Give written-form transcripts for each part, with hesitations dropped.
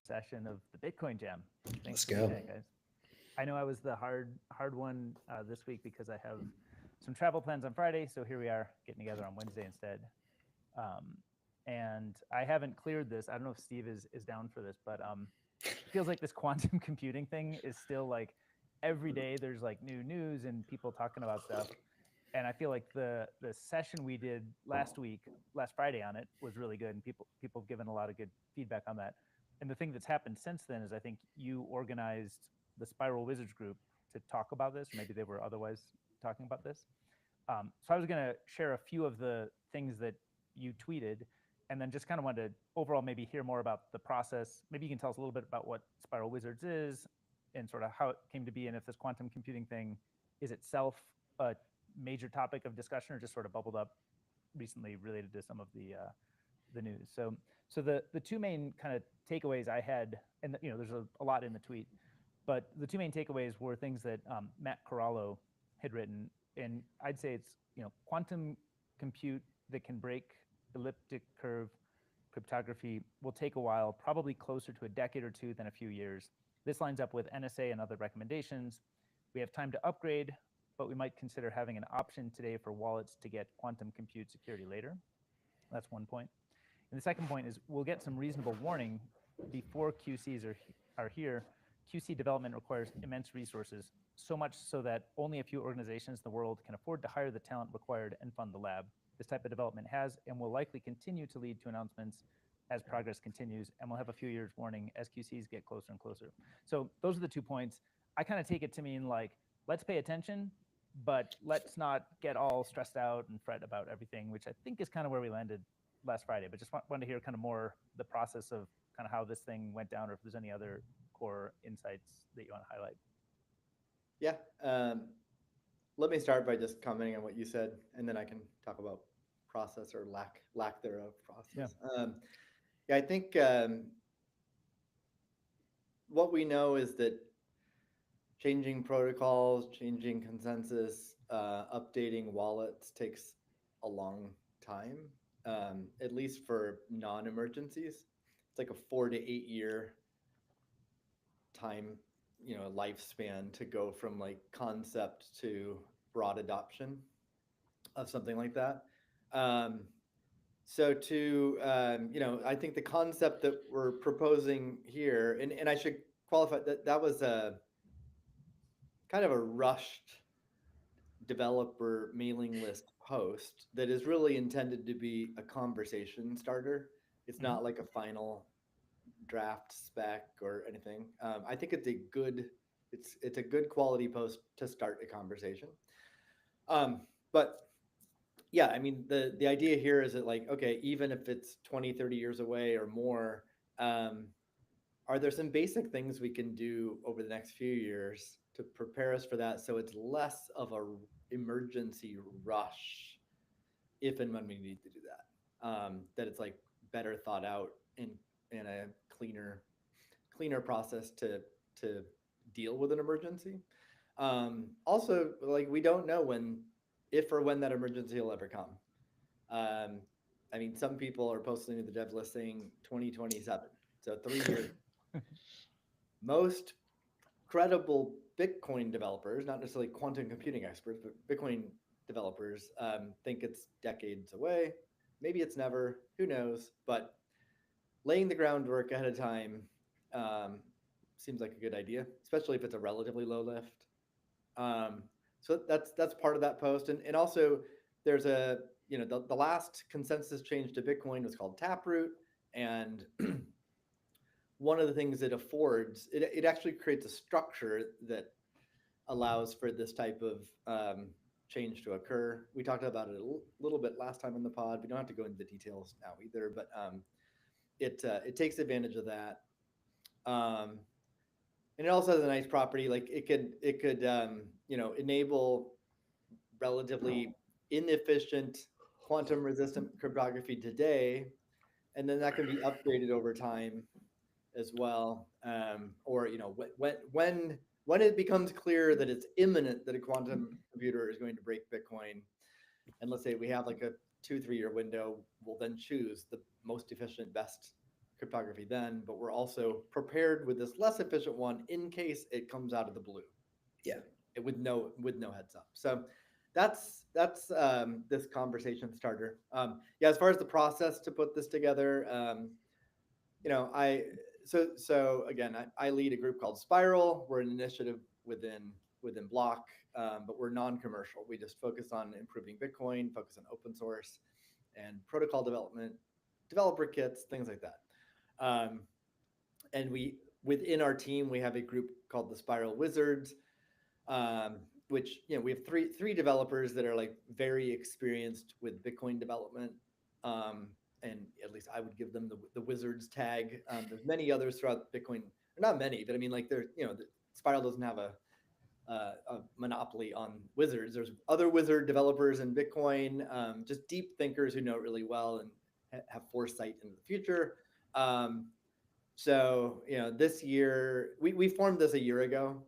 session of the Bitcoin Jam. Thanks Let's for making go. it, guys. I know I was the hard one this week because I have some travel plans on Friday, so here we are getting together on Wednesday instead. Um, and I haven't cleared this. I don't know if Steve is down for this, but it feels like this quantum computing thing is still like every day there's like new news and people talking about stuff. And I feel like the session we did last Friday on it was really good, and people have given a lot of good feedback on that. And the thing that's happened since then is I think you organized the Spiral Wizards group to talk about this, or maybe they were otherwise talking about this. So I was going to share a few of the things that you tweeted, and then just kind of wanted to overall maybe hear more about the process. Maybe you can tell us a little bit about what Spiral Wizards is, and sort of how it came to be, and if this quantum computing thing is itself a major topic of discussion or just sort of bubbled up recently related to some of the news. So the two main kind of takeaways I had, and there's a lot in the tweet, but the two main takeaways were things that Matt Corallo had written, and I'd say it's quantum compute that can break elliptic curve cryptography will take a while, probably closer to a decade or two than a few years. This lines up with NSA and other recommendations. We have time to upgrade, but we might consider having an option today for wallets to get quantum compute security later. That's one point. And the second point is we'll get some reasonable warning before QCs are here. QC development requires immense resources, so much so that only a few organizations in the world can afford to hire the talent required and fund the lab. This type of development has and will likely continue to lead to announcements as progress continues, and we'll have a few years warning as QCs get closer and closer. So those are the 2 points. I kind of take it to mean like, let's pay attention, but let's not get all stressed out and fret about everything, which I think is kind of where we landed last Friday. But just wanted to hear kind of more the process of kind of how this thing went down, or if there's any other core insights that you want to highlight. Yeah. Let me start by just commenting on what you said, and then I can talk about process or lack thereof process. Yeah. Yeah, I think what we know is that changing protocols, changing consensus, updating wallets takes a long time, at least for non-emergencies. It's like a 4 to 8 year time, lifespan to go from like concept to broad adoption of something like that. So to, I think the concept that we're proposing here, and I should qualify that was a kind of a rushed developer mailing list post that is really intended to be a conversation starter. It's not like a final draft spec or anything. I think it's a good quality post to start a conversation. But yeah, I mean, the idea here is that like, okay, even if it's 20, 30 years away or more, are there some basic things we can do over the next few years to prepare us for that so it's less of a emergency rush if and when we need to do that? That it's like better thought out in a cleaner process to deal with an emergency. Also, like we don't know if or when that emergency will ever come. I mean, some people are posting to the dev list saying 2027, so 3 years. Most credible Bitcoin developers, not necessarily quantum computing experts, but Bitcoin developers think it's decades away. Maybe it's never, who knows? But laying the groundwork ahead of time seems like a good idea, especially if it's a relatively low lift. So that's part of that post. And also there's the last consensus change to Bitcoin was called Taproot. And one of the things it affords, it actually creates a structure that allows for this type of change to occur. We talked about it a little bit last time in the pod. We don't have to go into the details now either, but it takes advantage of that. And it also has a nice property, like it could enable relatively inefficient quantum resistant cryptography today, and then that can be upgraded over time as well. Or when it becomes clear that it's imminent that a quantum computer is going to break Bitcoin, and let's say we have like a 2-3 year window, we'll then choose the most efficient, best cryptography then, but we're also prepared with this less efficient one in case it comes out of the blue. Yeah. With no heads up. So that's this conversation starter. Yeah, as far as the process to put this together, I so again, I lead a group called Spiral. We're an initiative within Block, but we're non-commercial. We just focus on improving Bitcoin, focus on open source and protocol development, developer kits, things like that. Um, and we within our team we have a group called the Spiral Wizards, um, which we have three developers that are like very experienced with Bitcoin development. Um, and at least I would give them the wizards tag. There's many others throughout Bitcoin, or not many, but I mean like the Spiral doesn't have a monopoly on wizards. There's other wizard developers in Bitcoin, just deep thinkers who know it really well and have foresight into the future. So this year we formed this a year ago.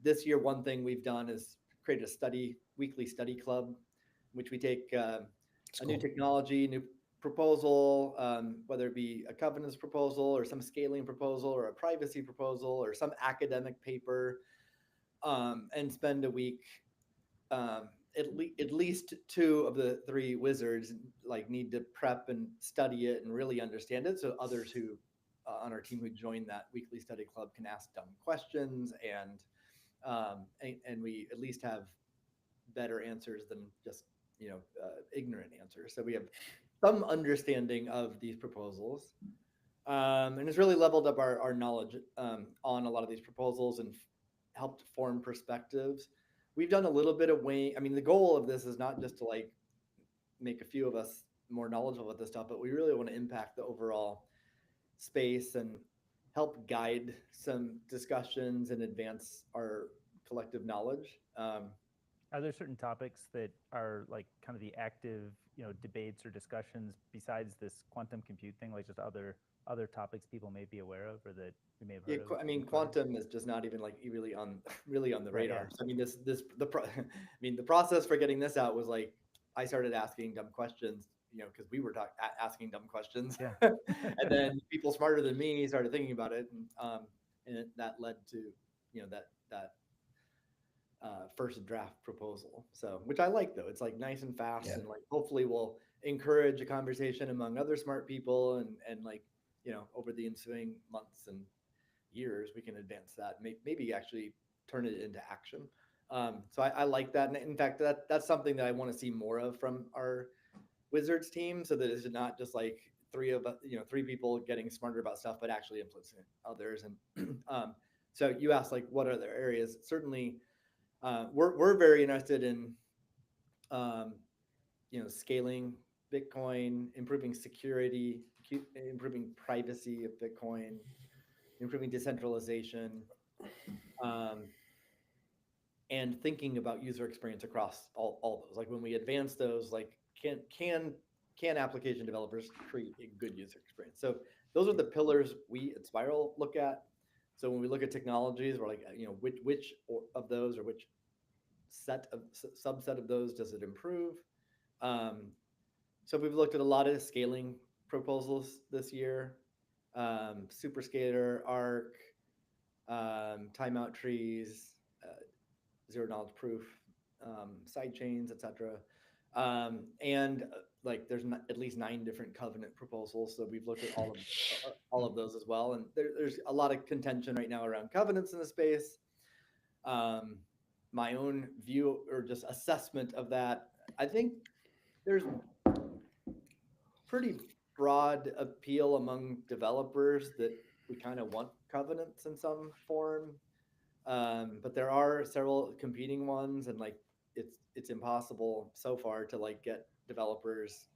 This year, one thing we've done is create a weekly study club, which we take a new technology, new proposal, whether it be a governance proposal or some scaling proposal or a privacy proposal or some academic paper, and spend a week. At least two of the three wizards like need to prep and study it and really understand it, so others who on our team who join that weekly study club can ask dumb questions, and we at least have better answers than just ignorant answers. So we have some understanding of these proposals, and it's really leveled up our knowledge on a lot of these proposals and helped form perspectives. We've done a little bit of I mean, the goal of this is not just to like make a few of us more knowledgeable about this stuff, but we really want to impact the overall space and help guide some discussions and advance our collective knowledge. Are there certain topics that are like kind of the active, debates or discussions besides this quantum compute thing, like just other topics people may be aware of or that we may have heard of? I mean, quantum is just not even like really on the Right, radar. yeah. So, I mean, I mean, the process for getting this out was like I started asking dumb questions, because we were asking dumb questions, Yeah. and then people smarter than me started thinking about it, and that led to that first draft proposal. So, which I like though. It's like nice and fast, Yeah. and like hopefully will encourage a conversation among other smart people, and like over the ensuing months and years we can advance that. Maybe actually turn it into action. So I like that, and in fact, that's something that I want to see more of from our Wizards team, so that it's not just like three people getting smarter about stuff, but actually influencing others. And so you asked like what other areas? Certainly, we're very interested in scaling Bitcoin, improving security, improving privacy of Bitcoin, improving decentralization, um, and thinking about user experience across all those. Like when we advance those, like can application developers create a good user experience? So those are the pillars we at Spiral look at. So when we look at technologies, we're like, which of those or which subset of those does it improve? So we've looked at a lot of scaling proposals this year, Superscaler, Arc, timeout trees, zero knowledge proof, side chains, etc. And like there's at least 9 different covenant proposals. So we've looked at all of those as well. And there's a lot of contention right now around covenants in the space. My own view or just assessment of that, I think there's pretty broad appeal among developers that we kind of want covenants in some form. But there are several competing ones, and like it's impossible so far to like get developers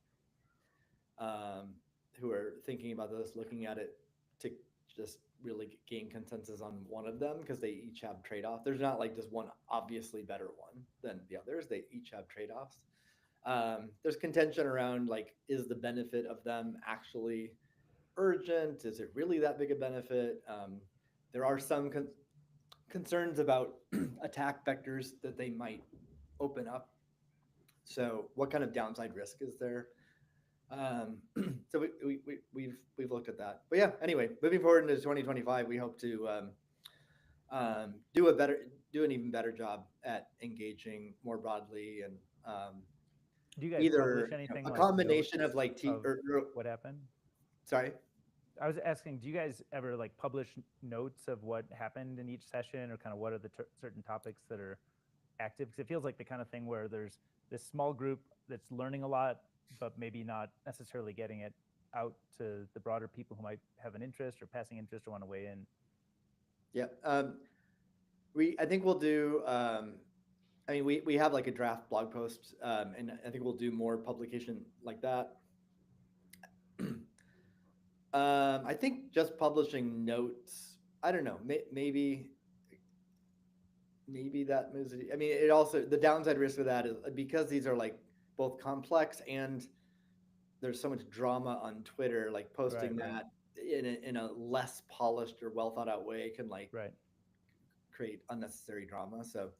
who are thinking about this, looking at it, to just really gain consensus on one of them, because they each have trade-offs. There's not like just one obviously better one than the others. They each have trade-offs. There's contention around like, is the benefit of them actually urgent? Is it really that big a benefit? There are some concerns about attack vectors that they might open up. So what kind of downside risk is there? So we've looked at that. But yeah, anyway, moving forward into 2025, we hope to do an even better job at engaging more broadly, and Do you guys publish either anything a like combination of notes like of what happened? sorry. I was asking, do you guys ever like publish notes of what happened in each session, or kind of what are the certain topics that are active? Because it feels like the kind of thing where there's this small group that's learning a lot, but maybe not necessarily getting it out to the broader people who might have an interest or passing interest or want to weigh in. Yeah. I think we'll do. I mean, we have like a draft blog post, and I think we'll do more publication like that. I think just publishing notes. I don't know. Maybe that moves it. I mean, it also, the downside risk of that is because these are like both complex and there's so much drama on Twitter. Like Right, posting right, that in a less polished or well thought out way can like right. create unnecessary drama. So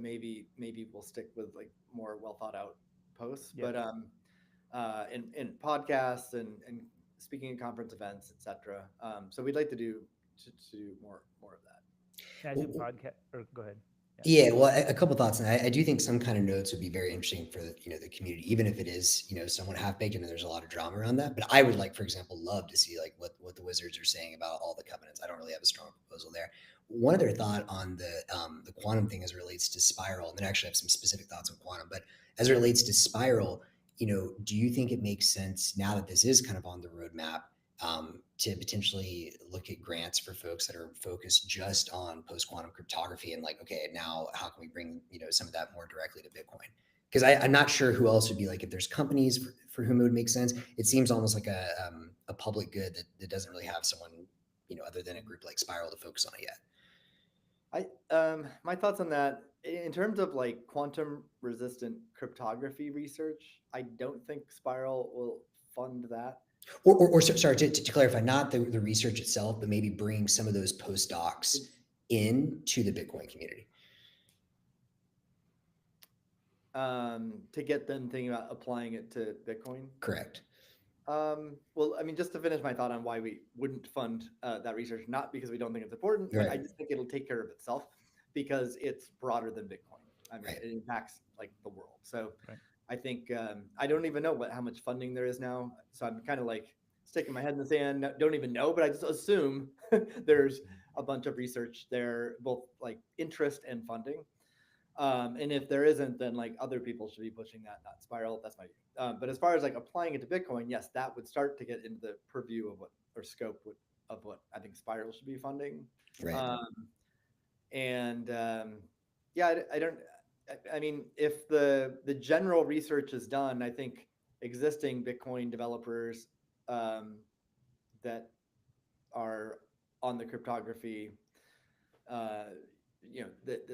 maybe we'll stick with like more well thought out posts. Yep. But in podcasts and speaking at conference events, etc. So we'd like to do more of that. And I do podcast, or go ahead. Yeah, well, a couple thoughts, and I do think some kind of notes would be very interesting for the community, even if it is somewhat half baked and there's a lot of drama around that. But I would like, for example, love to see like what the Wizards are saying about all the covenants. I don't really have a strong proposal there. One other thought on the quantum thing as it relates to Spiral, and then actually I have some specific thoughts on quantum. But as it relates to Spiral, do you think it makes sense now that this is kind of on the roadmap? To potentially look at grants for folks that are focused just on post quantum cryptography and like, okay, now how can we bring some of that more directly to Bitcoin? Because I'm not sure who else would be like if there's companies for whom it would make sense. It seems almost like a public good that doesn't really have someone other than a group like Spiral to focus on it yet. My thoughts on that in terms of like quantum resistant cryptography research, I don't think Spiral will fund that. Or sorry, to clarify, not the research itself, but maybe bring some of those postdocs into the Bitcoin community. To get them thinking about applying it to Bitcoin. Correct. Well, I mean, just to finish my thought on why we wouldn't fund that research, not because we don't think it's important, right. but I just think it'll take care of itself because it's broader than Bitcoin. I mean, it impacts like the world. So I think I don't even know how much funding there is now. So I'm kind of like sticking my head in the sand. Don't even know, but I just assume there's a bunch of research there, both like interest and funding. And if there isn't, then like other people should be pushing that, not Spiral. That's my view. But as far as like applying it to Bitcoin, yes, that would start to get into the purview of scope of what I think Spiral should be funding. Right. Yeah, I don't. I mean, if the general research is done, I think existing Bitcoin developers that are on the cryptography, that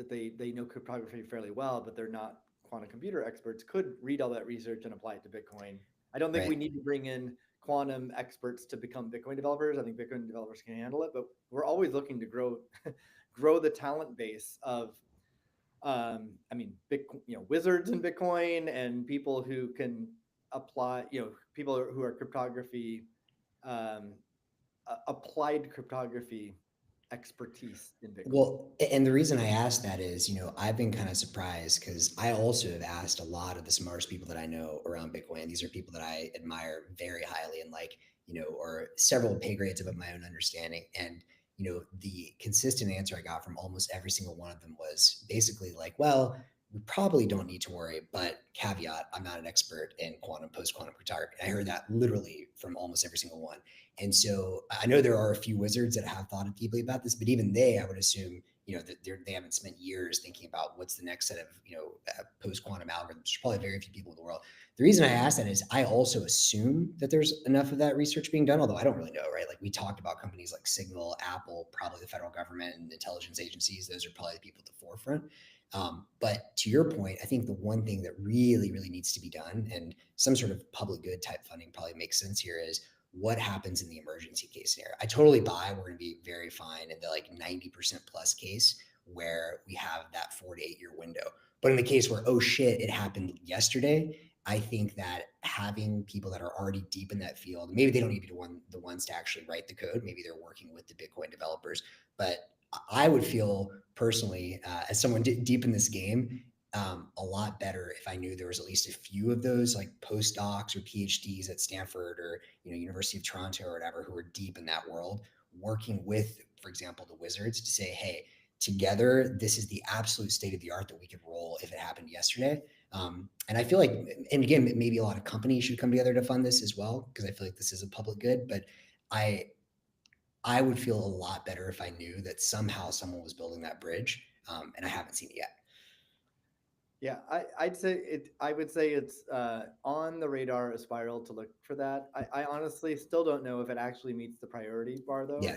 they know cryptography fairly well, but they're not quantum computer experts, could read all that research and apply it to Bitcoin. I don't think we need to bring in quantum experts to become Bitcoin developers. I think Bitcoin developers can handle it, but we're always looking to grow the talent base of wizards in Bitcoin and people who can apply, people who are cryptography, applied cryptography expertise in Bitcoin. Well, and the reason I asked that is, I've been kind of surprised because I also have asked a lot of the smartest people that I know around Bitcoin. These are people that I admire very highly and like, or several pay grades above my own understanding. And the consistent answer I got from almost every single one of them was basically like, well, we probably don't need to worry, but caveat, I'm not an expert in post-quantum cryptography. I heard that literally from almost every single one. And so I know there are a few wizards that have thought deeply about this, but even I would assume, that they haven't spent years thinking about what's the next set of, post-quantum algorithms. There's probably very few people in the world. The reason I ask that is I also assume that there's enough of that research being done, although I don't really know, right? Like we talked about companies like Signal, Apple, probably the federal government and intelligence agencies. Those are probably the people at the forefront. But to your point, I think the one thing that really, really needs to be done, and some sort of public good type funding probably makes sense here, is what happens in the emergency case scenario. I totally buy we're going to be very fine in the like 90% plus case where we have that 4 to 8 year window. But in the case where, oh shit, it happened yesterday, I think that having people that are already deep in that field, maybe they don't need to be the ones to actually write the code. Maybe they're working with the Bitcoin developers. But I would feel personally, as someone deep in this game, a lot better if I knew there was at least a few of those like postdocs or PhDs at Stanford or University of Toronto or whatever who are deep in that world, working with, for example, the Wizards to say, hey, together, this is the absolute state of the art that we could roll if it happened yesterday. And I feel like, and again, maybe a lot of companies should come together to fund this as well, because I feel like this is a public good. But I I would feel a lot better if I knew that somehow someone was building that bridge, and I haven't seen it yet. Yeah, I would say it's on the radar of Spiral to look for that. I honestly still don't know if it actually meets the priority bar though. Yeah,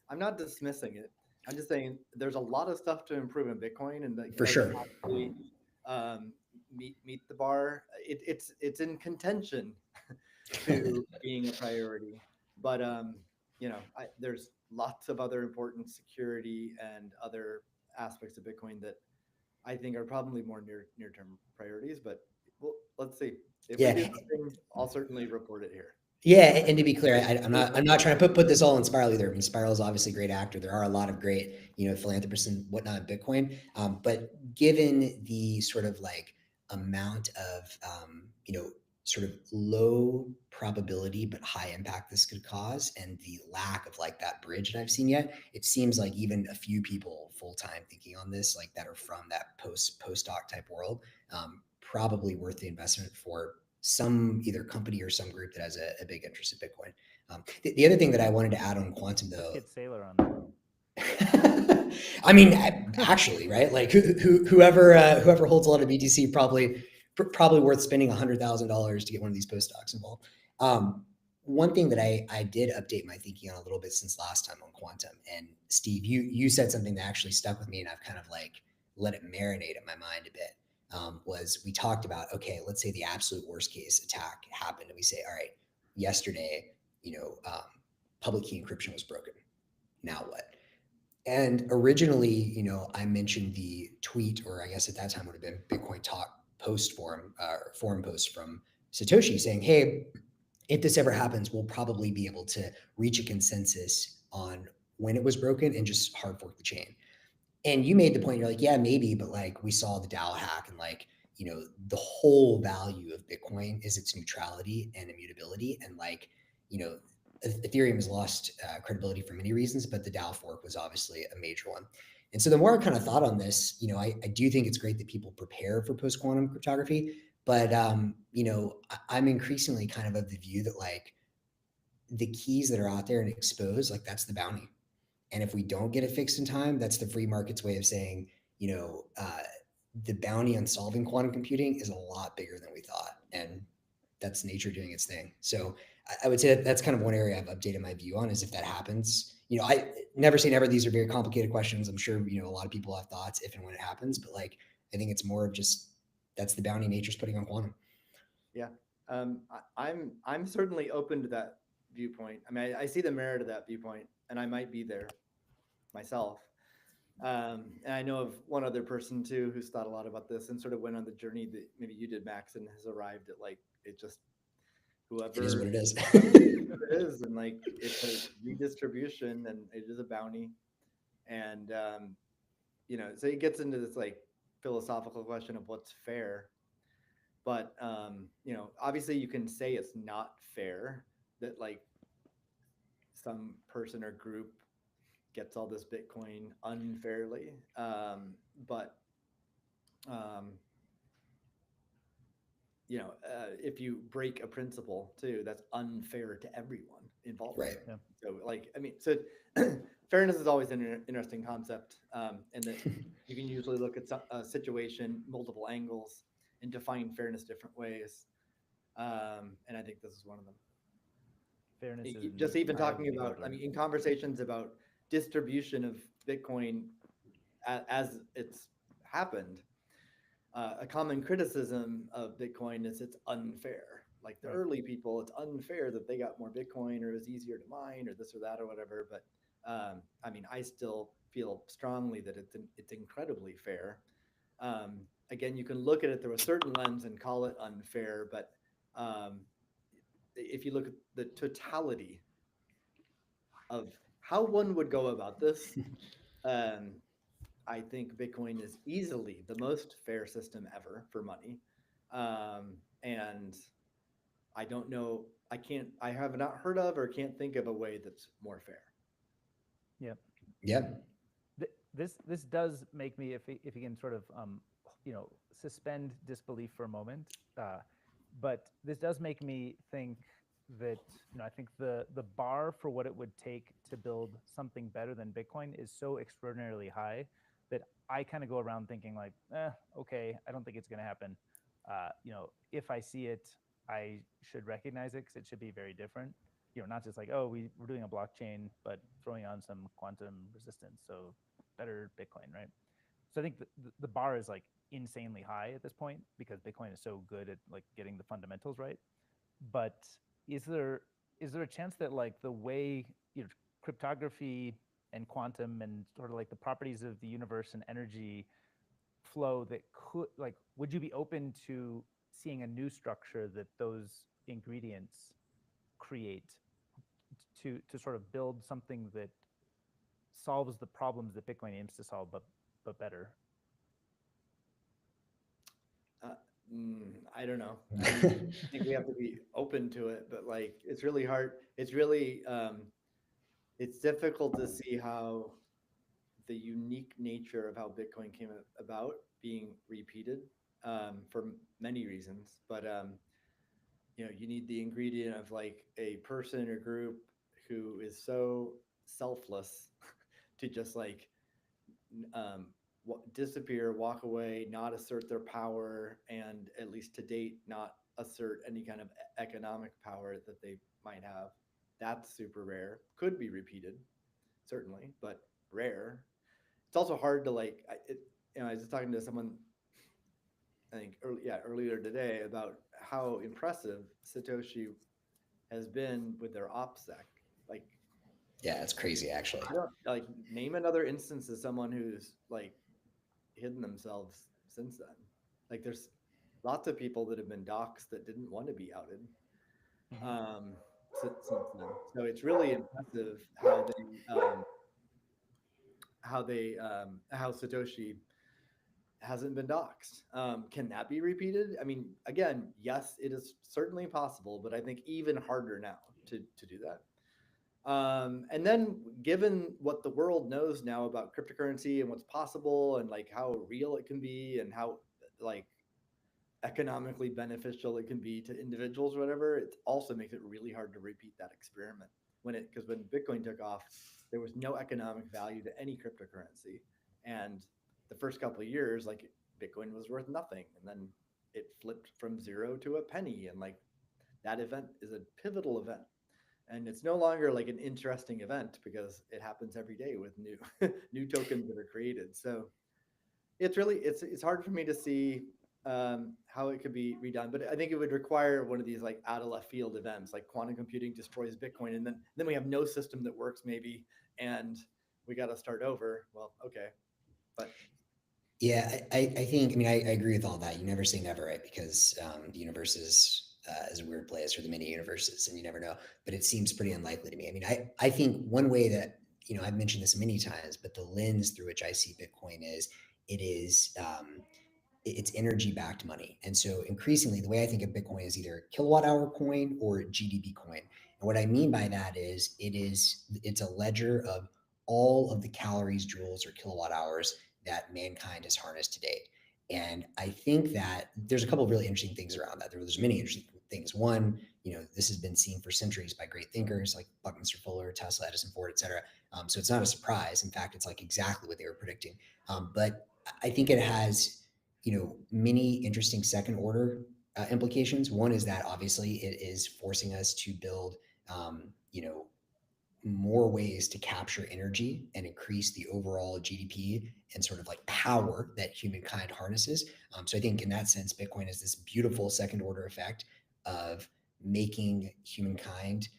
I'm not dismissing it. I'm just saying there's a lot of stuff to improve in Bitcoin, and for does it sure. actually meet the bar? It's in contention to being a priority, but there's lots of other important security and other aspects of Bitcoin that I think are probably more near term priorities. But well, let's see. If we do Yeah, something, I'll certainly report it here. yeah, and to be clear, I'm not trying to put this all in Spiral either. I mean, Spiral is obviously a great actor. There are a lot of great, philanthropists and whatnot in Bitcoin. But given the sort of like amount of, sort of low probability but high impact this could cause, and the lack of like that bridge that I've seen yet, it seems like even a few people full time thinking on this, like that are from that postdoc type world, probably worth the investment for some either company or some group that has a big interest in Bitcoin. The other thing that I wanted to add on quantum Let's though, get Sailor on that. I mean, actually, right? Like whoever holds a lot of BTC probably worth spending $100,000 to get one of these postdocs involved. One thing that I did update my thinking on a little bit since last time on quantum, and Steve, you said something that actually stuck with me, and I've kind of like let it marinate in my mind a bit. Was we talked about, okay, let's say the absolute worst case attack happened, and we say, all right, yesterday, public key encryption was broken. Now what? And originally, I mentioned the tweet, or I guess at that time would have been Bitcoin Talk post forum, forum post from Satoshi saying, hey, if this ever happens, we'll probably be able to reach a consensus on when it was broken and just hard fork the chain. And you made the point, you're like, yeah, maybe, but like we saw the DAO hack, and like, the whole value of Bitcoin is its neutrality and immutability. And like, you know, Ethereum has lost credibility for many reasons, but the DAO fork was obviously a major one. And so the more I kind of thought on this, I do think it's great that people prepare for post quantum cryptography, but I'm increasingly kind of the view that like the keys that are out there and exposed, like that's the bounty. And if we don't get it fixed in time, that's the free market's way of saying, the bounty on solving quantum computing is a lot bigger than we thought. And that's nature doing its thing. So I would say that's kind of one area I've updated my view on, is if that happens, I never say never. These are very complicated questions. I'm sure, a lot of people have thoughts if and when it happens, but like, I think it's more of just, that's the bounty nature's putting on quantum. Yeah, I'm certainly open to that viewpoint. I mean, I see the merit of that viewpoint, and I might be there myself. And I know of one other person too who's thought a lot about this and sort of went on the journey that maybe you did, Max, and has arrived at like it just It is what whoever it is. it is, and like it's a redistribution and it is a bounty, and so it gets into this like philosophical question of what's fair. But obviously you can say it's not fair that like some person or group gets all this Bitcoin unfairly. But um, if you break a principle too, that's unfair to everyone involved. Right. Yeah. So, like, I mean, so fairness is always an interesting concept, and that you can usually look at a situation multiple angles and define fairness different ways. And I think this is one of them. Fairness is Just even talking entirely about, I mean, overrated. in conversations about distribution of Bitcoin as it's happened, a common criticism of Bitcoin is it's unfair. Like the Right. early people, it's unfair that they got more Bitcoin or it was easier to mine or this or that or whatever. But I mean, I still feel strongly that it's incredibly fair. again, you can look at it through a certain lens and call it unfair, but um, if you look at the totality of how one would go about this, um, I think Bitcoin is easily the most fair system ever for money. And I don't know, I have not heard of or can't think of a way that's more fair. Yep. Yep. This does make me, if you can sort of suspend disbelief for a moment, but this does make me think that I think the bar for what it would take to build something better than Bitcoin is so extraordinarily high that I kind of go around thinking like, okay, I don't think it's going to happen. If I see it, I should recognize it because it should be very different. Not just like, oh, we're doing a blockchain, but throwing on some quantum resistance, so better Bitcoin, right? So I think the bar is like insanely high at this point because Bitcoin is so good at like getting the fundamentals right. But is there a chance that like the way cryptography and quantum and sort of like the properties of the universe and energy flow that could like would you be open to seeing a new structure that those ingredients create to sort of build something that solves the problems that Bitcoin aims to solve, but better? Uh, I don't know. I mean, I think we have to be open to it, but like it's really hard. It's really it's difficult to see how the unique nature of how Bitcoin came about being repeated for many reasons. But you need the ingredient of like a person or group who is so selfless to just like um, disappear, walk away, not assert their power, and at least to date, not assert any kind of economic power that they might have. That's super rare. Could be repeated, certainly, but rare. It's also hard to like. I was just talking to someone, I think, earlier today about how impressive Satoshi has been with their OPSEC. Like, Yeah, it's crazy actually. I don't like name another instance of someone who's like hidden themselves since then. Like there's lots of people that have been doxxed that didn't want to be outed um, since then. So it's really impressive how Satoshi hasn't been doxxed. Can that be repeated? I mean, again, yes, it is certainly possible, but I think even harder now to do that. And then given what the world knows now about cryptocurrency and what's possible and like how real it can be and how like economically beneficial it can be to individuals or whatever, it also makes it really hard to repeat that experiment because when Bitcoin took off, there was no economic value to any cryptocurrency. And the first couple of years, like Bitcoin was worth nothing. And then it flipped from zero to a penny. And like that event is a pivotal event. And it's no longer like an interesting event because it happens every day with new new tokens that are created. So it's hard for me to see how it could be redone, but I think it would require one of these like out of left field events, like quantum computing destroys Bitcoin, and then we have no system that works maybe, and we got to start over. Well, okay, but Yeah, I think, I mean, I agree with all that. You never say never, right? Because the universe is a weird place, or the many universes, and you never know. But it seems pretty unlikely to me. I mean, I think one way that, I've mentioned this many times, but the lens through which I see Bitcoin is it is it's energy backed money. And so increasingly, the way I think of Bitcoin is either kilowatt hour coin or GDP coin. And what I mean by that is it's a ledger of all of the calories, joules, or kilowatt hours that mankind has harnessed to date. And I think that there's a couple of really interesting things around that. There's many interesting things. One, this has been seen for centuries by great thinkers like Buckminster Fuller, Tesla, Edison, Ford, et cetera. So it's not a surprise. In fact, it's like exactly what they were predicting. But I think it has many interesting second order implications. One is that obviously it is forcing us to build, more ways to capture energy and increase the overall GDP and sort of like power that humankind harnesses. So I think in that sense, Bitcoin is this beautiful second order effect of making humankind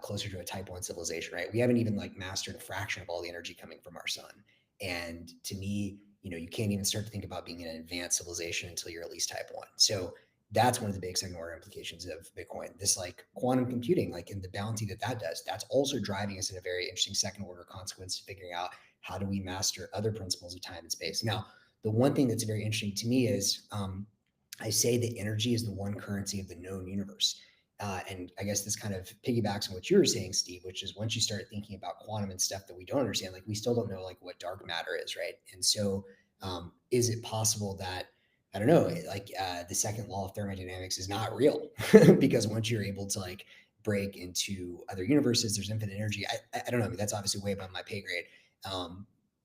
closer to a type 1 civilization, right? We haven't even like mastered a fraction of all the energy coming from our sun. And to me, you can't even start to think about being an advanced civilization until you're at least type 1. So that's one of the big second order implications of Bitcoin. This like quantum computing, like in the bounty that does, that's also driving us in a very interesting second order consequence to figuring out how do we master other principles of time and space. Now, the one thing that's very interesting to me is I say that energy is the one currency of the known universe. And I guess this kind of piggybacks on what you were saying, Steve, which is once you start thinking about quantum and stuff that we don't understand, like we still don't know like what dark matter is, right? And so, is it possible that I don't know, like the second law of thermodynamics is not real because once you're able to like break into other universes, there's infinite energy. I don't know. I mean, that's obviously way above my pay grade,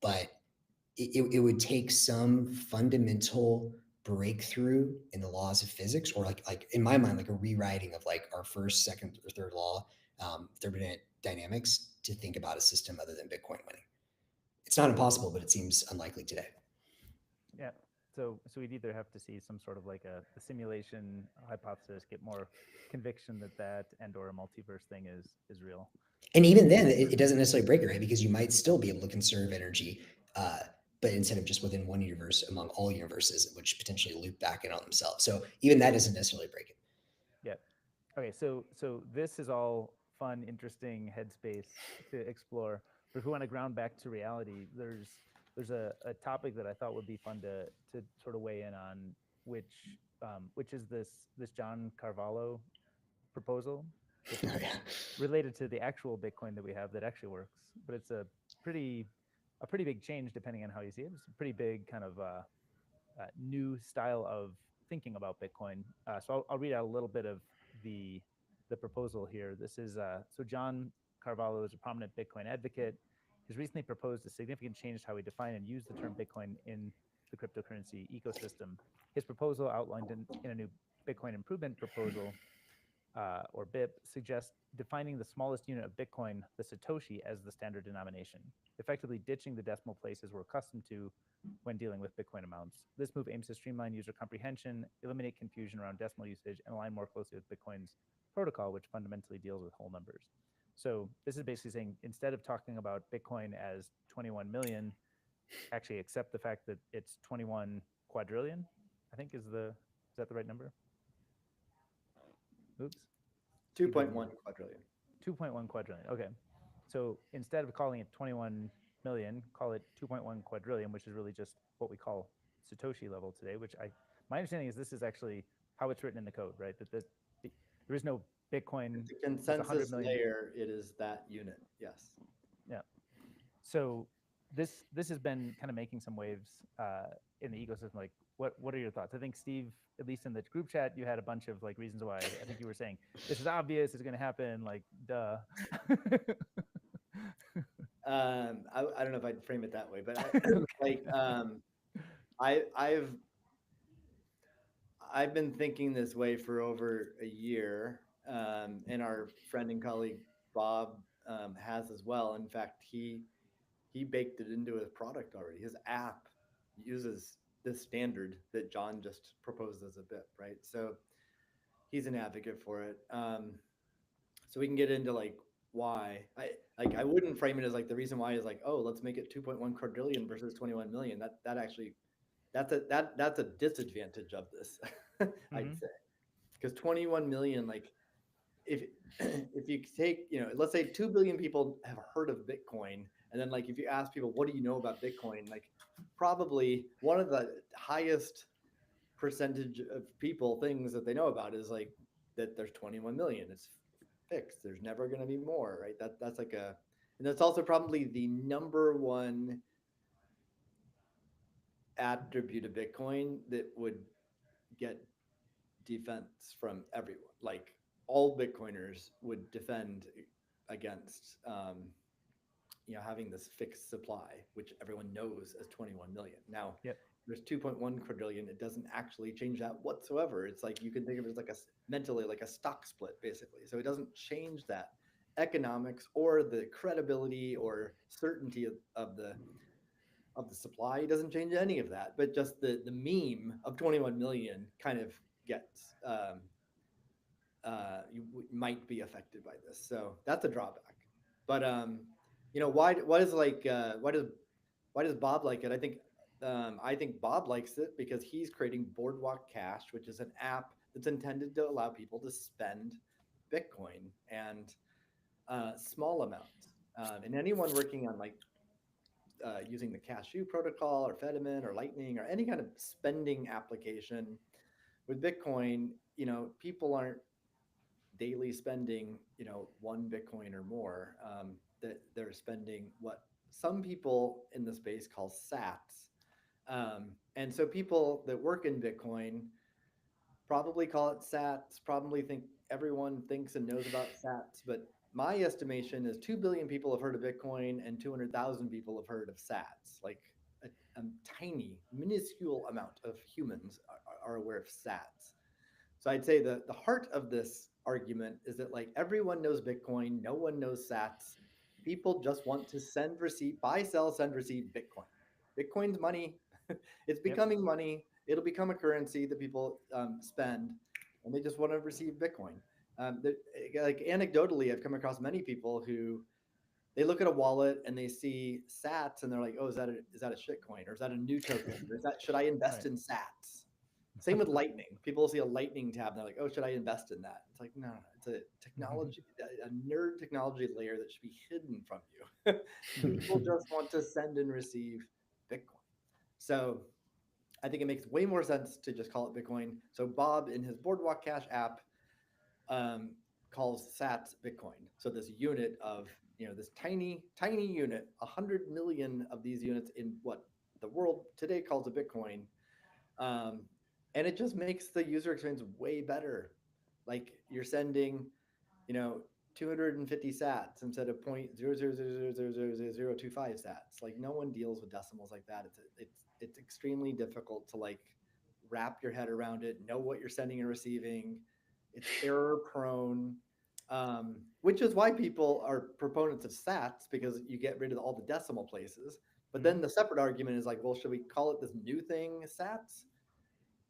but it would take some fundamental breakthrough in the laws of physics, or like in my mind, like a rewriting of like our first, second, or third law, thermodynamics, to think about a system other than Bitcoin winning. It's not impossible, but it seems unlikely today. Yeah. So we'd either have to see some sort of like a simulation hypothesis, get more conviction that and or a multiverse thing is real. And even then, it doesn't necessarily break it, right? Because you might still be able to conserve energy, but instead of just within one universe, among all universes, which potentially loop back in on themselves. So even that doesn't necessarily break it. Yeah. Okay. So this is all fun, interesting headspace to explore. But if we want to ground back to reality, there's a topic that I thought would be fun to sort of weigh in on, which is this John Carvalho proposal, which is Oh, yeah. related to the actual Bitcoin that we have that actually works. But it's pretty a pretty big change depending on how you see it. It's a pretty big kind of new style of thinking about Bitcoin. So I'll read out a little bit of the the proposal here. This is so John Carvalho is a prominent Bitcoin advocate. He's recently proposed a significant change to how we define and use the term Bitcoin in the cryptocurrency ecosystem. His proposal, outlined in a new Bitcoin improvement proposal, or BIP, suggests defining the smallest unit of Bitcoin, the Satoshi, as the standard denomination, effectively ditching the decimal places we're accustomed to when dealing with Bitcoin amounts. This move aims to streamline user comprehension, eliminate confusion around decimal usage, and align more closely with Bitcoin's protocol, which fundamentally deals with whole numbers. So this is basically saying instead of talking about Bitcoin as 21 million, actually accept the fact that it's 21 quadrillion. I think is that the right number? Oops. 2.1 quadrillion. 2.1 quadrillion. Okay. So instead of calling it 21 million, call it 2.1 quadrillion, which is really just what we call Satoshi level today, which my understanding is this is actually how it's written in the code, right? There is no Bitcoin. The It's 100 consensus million. layer, it is that unit. Yes. Yeah. So this has been kind of making some waves in the ecosystem. Like, what are your thoughts? I think Steve, at least in the group chat, you had a bunch of like reasons why. I think you were saying this is obvious, it's going to happen. Like, duh. I don't know if I'd frame it that way, but I've been thinking this way for over a year, and our friend and colleague Bob has as well. In fact, he baked it into his product already. His app uses this standard that John just proposed as a BIP, right? So he's an advocate for it. So we can get into like why. I wouldn't frame it as like the reason why is like, oh, let's make it 2.1 quadrillion versus 21 million. That actually that's a disadvantage of this, I'd say, because 21 million, like if if you take, let's say 2 billion people have heard of Bitcoin, and then like if you ask people what do you know about Bitcoin, like probably one of the highest percentage of people things that they know about is like that there's 21 million. It's fixed. There's never going to be more, right? That's like and that's also probably the number one attribute of Bitcoin that would get defense from everyone. Like all Bitcoiners would defend against, having this fixed supply, which everyone knows as 21 million. Now, Yep. there's 2.1 quadrillion. It doesn't actually change that whatsoever. It's like you can think of it as like mentally like a stock split, basically. So it doesn't change that economics or the credibility or certainty of the supply. It doesn't change any of that, but just the meme of 21 million kind of gets you might be affected by this. So that's a drawback. But why does Bob like it? I think I think Bob likes it because he's creating Boardwalk Cash, which is an app that's intended to allow people to spend Bitcoin and small amounts. And anyone working on like using the Cashew protocol or Fedimint or Lightning or any kind of spending application with Bitcoin, people aren't daily spending, 1 Bitcoin or more. That they're spending what some people in the space call sats. And so people that work in Bitcoin probably call it sats, probably think everyone thinks and knows about sats. But my estimation is 2 billion people have heard of Bitcoin and 200,000 people have heard of sats. Like a tiny, minuscule amount of humans are aware of sats. So I'd say the heart of this argument is that like everyone knows Bitcoin, no one knows Sats. People just want to send, receive, buy, sell, send, receive Bitcoin. Bitcoin's money. It's Yep. becoming money. It'll become a currency that people spend, and they just want to receive Bitcoin. Like anecdotally, I've come across many people who they look at a wallet and they see Sats and they're like, "Oh, is that a shit coin or is that a new token? Or is that should I invest Right. in Sats?" Same with Lightning. People see a Lightning tab and they're like, "Oh, should I invest in that?" It's like, no, it's a technology, a nerd technology layer that should be hidden from you. People just want to send and receive Bitcoin. So I think it makes way more sense to just call it Bitcoin. So Bob in his Boardwalk Cash app um, calls Sats Bitcoin. So this unit of this tiny tiny unit, 100 million of these units in what the world today calls a Bitcoin, um, and it just makes the user experience way better. Like you're sending, you know, 250 sats instead of 0.000000025 sats. Like no one deals with decimals like that. It's extremely difficult to like wrap your head around it, know what you're sending and receiving. It's error prone. Which is why people are proponents of sats because you get rid of all the decimal places. But Mhm. then the separate argument is like, well, should we call it this new thing, sats?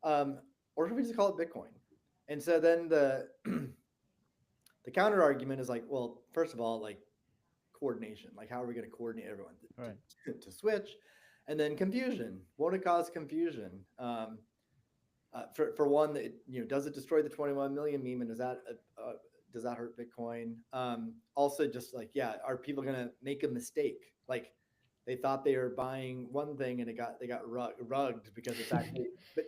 um, or should we just call it Bitcoin? And so then the the counter argument is like, well, first of all, like coordination, like how are we going to coordinate everyone Right. to switch, and then confusion. Won't it cause confusion? For one, that does it destroy the 21 million meme, and does that hurt Bitcoin? Also, just like are people going to make a mistake? Like they thought they were buying one thing and they got rugged because it's actually. But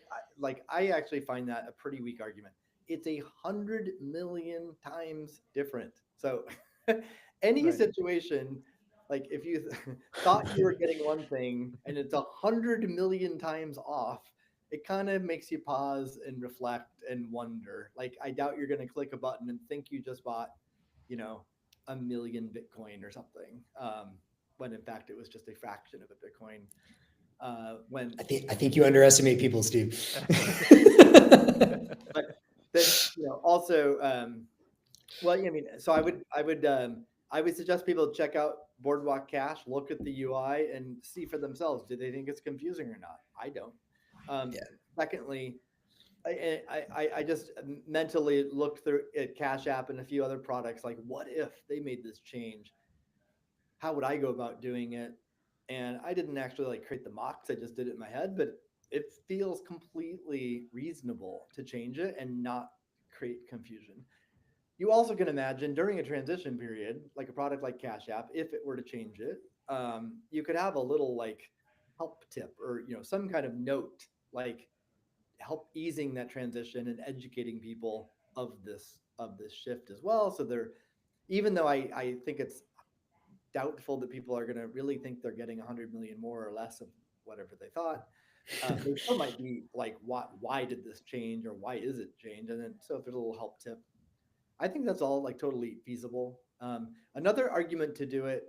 I actually find that a pretty weak argument. It's 100 million times different. So any Right. situation, like if you thought you were getting one thing and it's 100 million times off, it kind of makes you pause and reflect and wonder. Like, I doubt you're going to click a button and think you just bought, you know, 1 million Bitcoin or something, when in fact it was just a fraction of a Bitcoin. When, I think you underestimate people, Steve. but then also, well, I mean, so I would suggest people check out Boardwalk Cash, look at the UI, and see for themselves. Do they think it's confusing or not? I don't. Um, Yeah. Secondly, I just mentally looked through at Cash App and a few other products. Like, what if they made this change? How would I go about doing it? And I didn't actually like create the mocks. I just did it in my head, but it feels completely reasonable to change it and not create confusion. You also can imagine during a transition period, like a product like Cash App, if it were to change it, you could have a little like help tip or some kind of note, like help easing that transition and educating people of this shift as well. So they're even though I think it's doubtful that people are going to really think they're getting 100 million more or less of whatever they thought. They still might be like, why did this change or why is it change? And then so if there's a little help tip, I think that's all like totally feasible. Another argument to do it,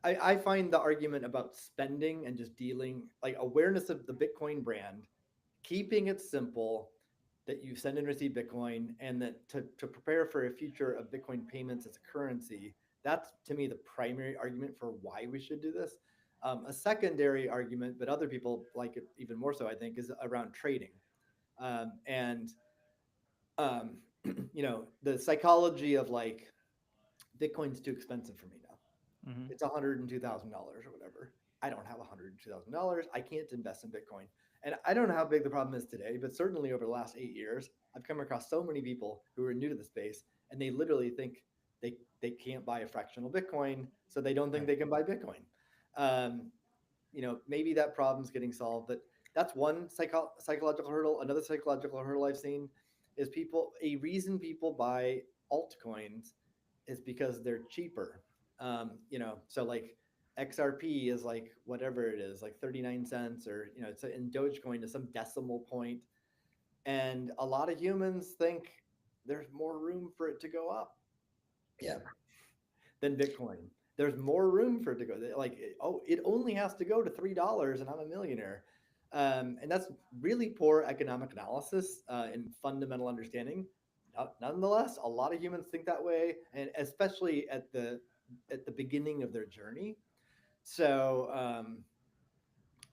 I find the argument about spending and just dealing like awareness of the Bitcoin brand, keeping it simple, that you send and receive Bitcoin, and that to prepare for a future of Bitcoin payments as a currency. That's to me the primary argument for why we should do this. A secondary argument, but other people like it even more so, I think, is around trading. And the psychology of like Bitcoin's too expensive for me now. Mhm. It's $102,000 or whatever. I don't have $102,000. I can't invest in Bitcoin. And I don't know how big the problem is today, but certainly over the last 8 years, I've come across so many people who are new to the space and they literally think they can't buy a fractional Bitcoin, so they don't think Right. they can buy Bitcoin. Um, maybe that problem's getting solved, but that's one psychological hurdle. Another psychological hurdle I've seen is a reason people buy altcoins is because they're cheaper. So like XRP is like whatever it is, like 39 cents, or it's in Dogecoin is some decimal point. And a lot of humans think there's more room for it to go up Yeah. than Bitcoin. There's more room for it to go. Like, oh, it only has to go to $3 and I'm a millionaire. And that's really poor economic analysis and fundamental understanding. Nonetheless, a lot of humans think that way, and especially at the beginning of their journey. So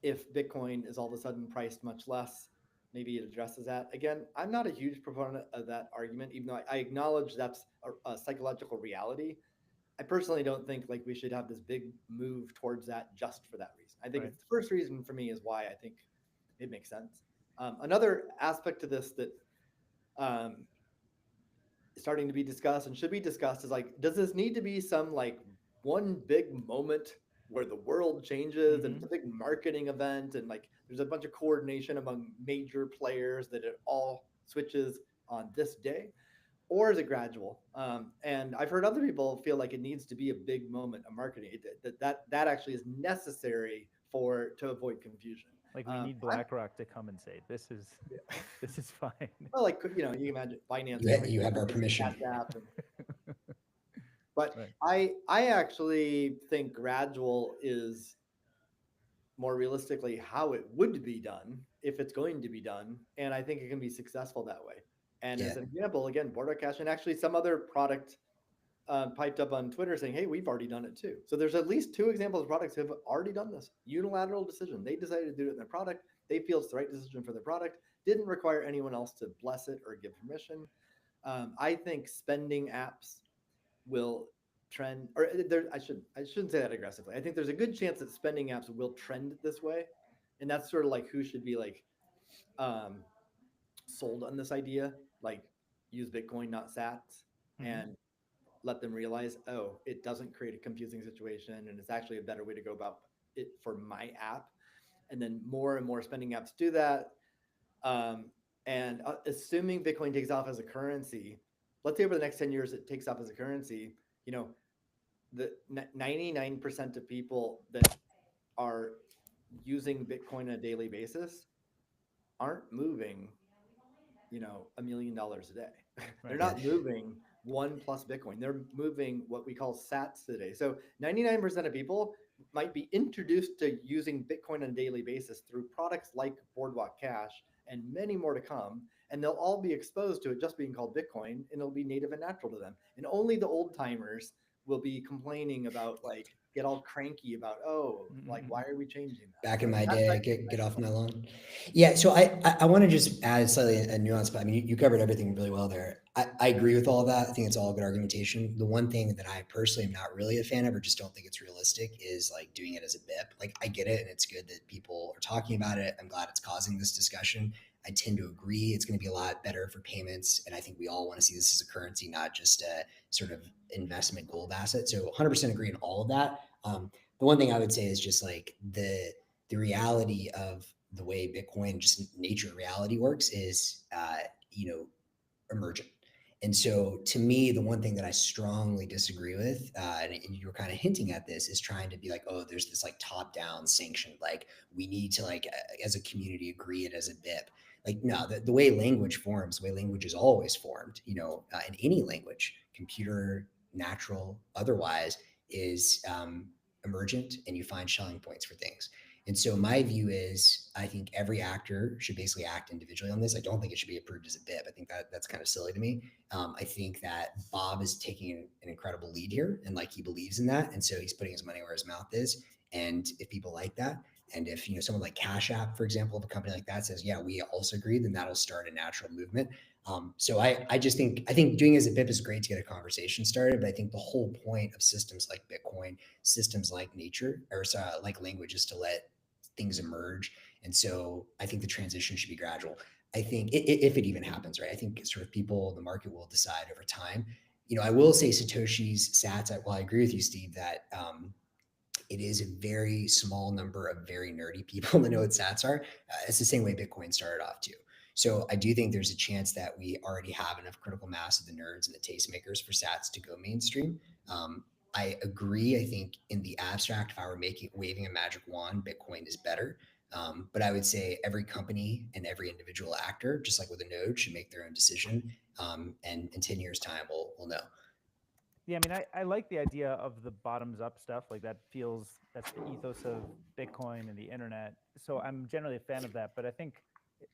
if Bitcoin is all of a sudden priced much less, maybe it addresses that. Again, I'm not a huge proponent of that argument, even though I acknowledge that's a psychological reality. I personally don't think like we should have this big move towards that just for that reason. I think Right. it's the first reason for me is why I think it makes sense. Another aspect to this that um, is starting to be discussed and should be discussed is like, does this need to be some like one big moment where the world changes and it's Mm-hmm. a big marketing event and like there's a bunch of coordination among major players that it all switches on this day? Or is it gradual? And I've heard other people feel like it needs to be a big moment of marketing. That actually is necessary to avoid confusion. Like we need I'm BlackRock to come and say this is this is fine. well, like you imagine finance You, coming you have our with Cash permission. App, but Right. I actually think gradual is more realistically how it would be done if it's going to be done, and I think it can be successful that way. And Yeah. as an example, again, Border Cash and actually some other product piped up on Twitter saying, "Hey, we've already done it too." So there's at least two examples of products who have already done this. Unilateral decision. They decided to do it in their product. They feel it's the right decision for their product. Didn't require anyone else to bless it or give permission. I think spending apps will trend, or I shouldn't say that aggressively. I think there's a good chance that spending apps will trend this way, and that's sort of like who should be like um, sold on this idea, like use Bitcoin, not Sats, Mm-hmm. and let them realize, oh, it doesn't create a confusing situation, and it's actually a better way to go about it for my app. And then more and more spending apps do that. Um, and assuming Bitcoin takes off as a currency, let's say over the next 10 years it takes off as a currency, you know, the 99% of people that are using Bitcoin on a daily basis aren't moving, $1 million a day. They're Right. Yeah. not moving one plus Bitcoin. They're moving what we call sats today. So 99% of people might be introduced to using Bitcoin on a daily basis through products like Boardwalk Cash and many more to come. And they'll all be exposed to it just being called Bitcoin, and it'll be native and natural to them. And only the old timers will be complaining about, like, get all cranky about, oh, like, Mm-hmm. why are we changing that? Back in So my that's day, actually get nice. off my lawn. Yeah, so I want to just add slightly a nuance, but I mean you covered everything really well there. I agree with all of that. I think it's all good argumentation. The one thing that I personally am not really a fan of, or just don't think it's realistic, is like doing it as a BIP. Like I get it, and it's good that people are talking about it. I'm glad it's causing this discussion. I tend to agree it's going to be a lot better for payments, and I think we all want to see this as a currency, not just a sort of investment gold asset. So 100% agree on all of that. The one thing I would say is just like the reality of the way Bitcoin, just nature of reality works is, emergent. And so, to me, the one thing that I strongly disagree with, and you were kind of hinting at this, is trying to be like, oh, there's this like top down sanctioned, like we need to like as a community agree it as a BIP. Like no, the way language forms, the way language is always formed, in any language, computer, natural, otherwise, is emergent, and you find shelling points for things. And so my view is, I think every actor should basically act individually on this. I don't think it should be approved as a BIP. I think that's kind of silly to me. I think that Bob is taking an incredible lead here, and like he believes in that, and so he's putting his money where his mouth is. And if people like that, and if someone like Cash App, for example, if a company like that says, yeah, we also agree, then that'll start a natural movement. So I just think doing it as a BIP is great to get a conversation started, but I think the whole point of systems like Bitcoin, systems like nature, or like language, is to let things emerge. And so I think the transition should be gradual. I think if it even happens, right? I think sort of people, the market will decide over time. I will say Satoshi's Sats. Well, I agree with you, Steve, that it is a very small number of very nerdy people that know what Sats are. It's the same way Bitcoin started off too. So I do think there's a chance that we already have enough critical mass of the nerds and the tastemakers for Sats to go mainstream. I agree. I think in the abstract, if I were waving a magic wand, Bitcoin is better. But I would say every company and every individual actor, just like with a node, should make their own decision. And in 10 years' time, we'll know. Yeah, I mean, I like the idea of the bottoms up stuff. Like that's the ethos of Bitcoin and the internet. So I'm generally a fan of that. But I think,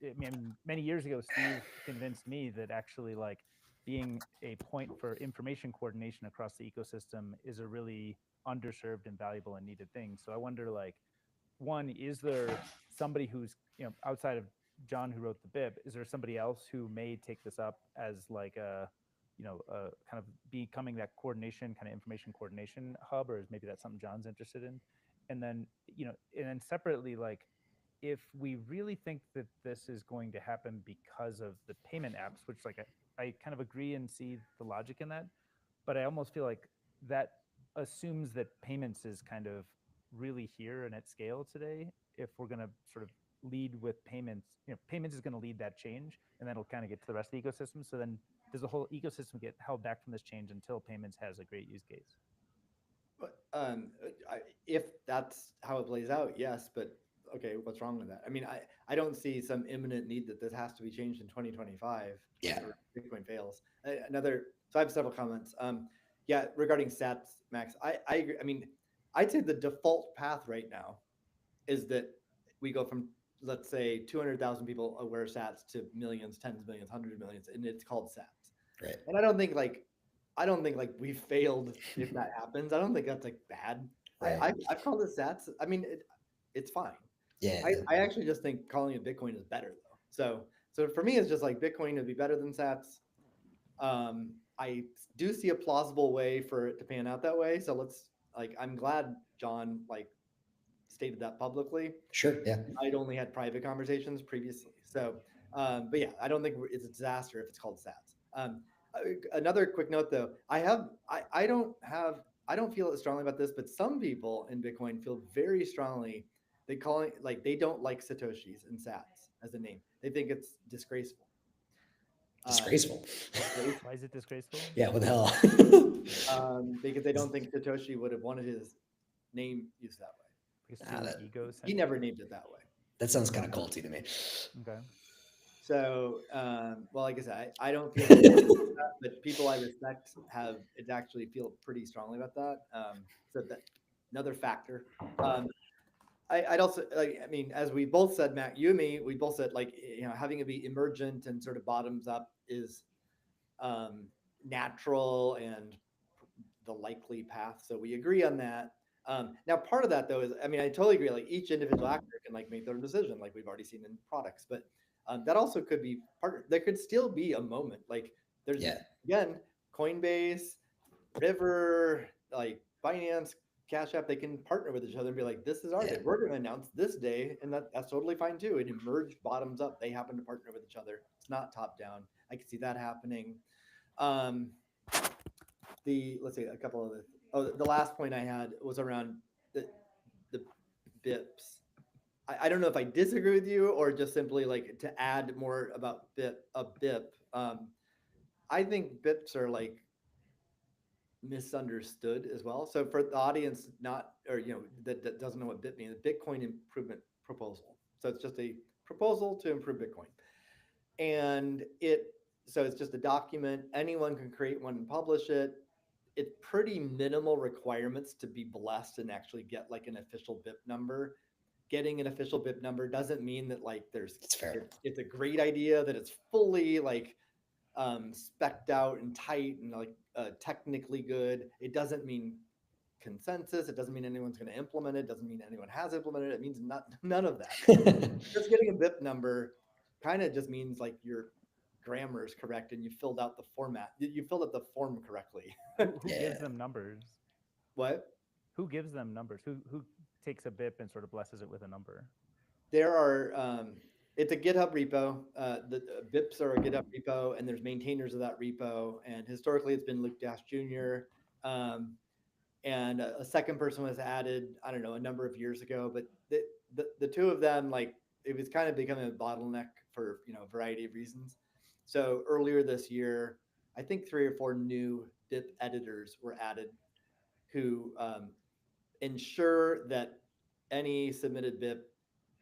I mean, many years ago, Steve convinced me that actually like being a point for information coordination across the ecosystem is a really underserved and valuable and needed thing. So I wonder, like, one, is there somebody who's, outside of John who wrote the bib, is there somebody else who may take this up as like a, kind of becoming that coordination, kind of information coordination hub, or is maybe that's something John's interested in? And then, and then separately, like, if we really think that this is going to happen because of the payment apps, which like I kind of agree and see the logic in that, but I almost feel like that assumes that payments is kind of really here and at scale today. If we're going to sort of lead with payments, payments is going to lead that change, and then it'll kind of get to the rest of the ecosystem. So then does the whole ecosystem get held back from this change until payments has a great use case? But if that's how it plays out, yes. But okay, what's wrong with that? I mean, I don't see some imminent need that this has to be changed in 2025. Yeah. Or Bitcoin fails. So I have several comments. Yeah, regarding Sats, Max, I agree. I mean, I'd say the default path right now is that we go from, let's say, 200,000 people aware Sats to millions, tens of millions, hundreds of millions, and it's called Sats. Right. And I don't think like we failed if that happens. I don't think that's like bad. Right. I've called it Sats. I mean, it's fine. Yeah. I actually just think calling it Bitcoin is better though. So for me, it's just like Bitcoin would be better than Sats. I do see a plausible way for it to pan out that way. So I'm glad John like stated that publicly. Sure. Yeah. I'd only had private conversations previously. So, but yeah, I don't think it's a disaster if it's called Sats. Another quick note though, I don't feel as strongly about this, but some people in Bitcoin feel very strongly they don't like Satoshis and Sats as a name. They think it's disgraceful. Disgraceful. Why is it disgraceful? Yeah, what the hell? Because they don't think Satoshi would have wanted his name used that way. Because ego. He never named it that way. That sounds kind of culty to me. Okay. So, well, like I said, I don't feel that, but people I respect it actually feel pretty strongly about that. So that another factor. I'd also I mean, as we both said, Matt, you and me, we both said having it be emergent and sort of bottoms up is natural and the likely path. So we agree on that. Now, part of that though is, I mean, I totally agree. Like each individual actor can like make their own decision, like we've already seen in products. But that also could be part. There could still be a moment like there's again Coinbase, River, like Binance, Cash App. They can partner with each other and be like, "This is our day. We're going to announce this day," and that's totally fine too. It emerged bottoms up. They happen to partner with each other. It's not top down. I can see that happening. Let's see a couple of the last point I had was around the BIPs. I don't know if I disagree with you or just simply like to add more about BIP. I think BIPs are like misunderstood as well. So for the audience that doesn't know what BIP means, Bitcoin Improvement Proposal. So it's just a proposal to improve Bitcoin. And so it's just a document. Anyone can create one and publish it. It's pretty minimal requirements to be blessed and actually get like an official BIP number. Getting an official BIP number doesn't mean that like it's a great idea, that it's fully like specced out and tight and like technically good. It doesn't mean consensus. It doesn't mean anyone's going to implement it. It doesn't mean anyone has implemented it. It means none of that. Just getting a BIP number kind of just means like you're grammar is correct and you filled out the format, you filled out the form correctly. Who gives Yeah. them numbers? What? Who gives them numbers? Who takes a BIP and sort of blesses it with a number? There are, it's a GitHub repo. The VIPs are a GitHub repo, and there's maintainers of that repo. And historically, it's been Luke Dash Jr. Um, and a second person was added, I don't know, a number of years ago. But the two of them, like, it was kind of becoming a bottleneck for, a variety of reasons. So earlier this year, I think 3 or 4 new BIP editors were added who ensure that any submitted BIP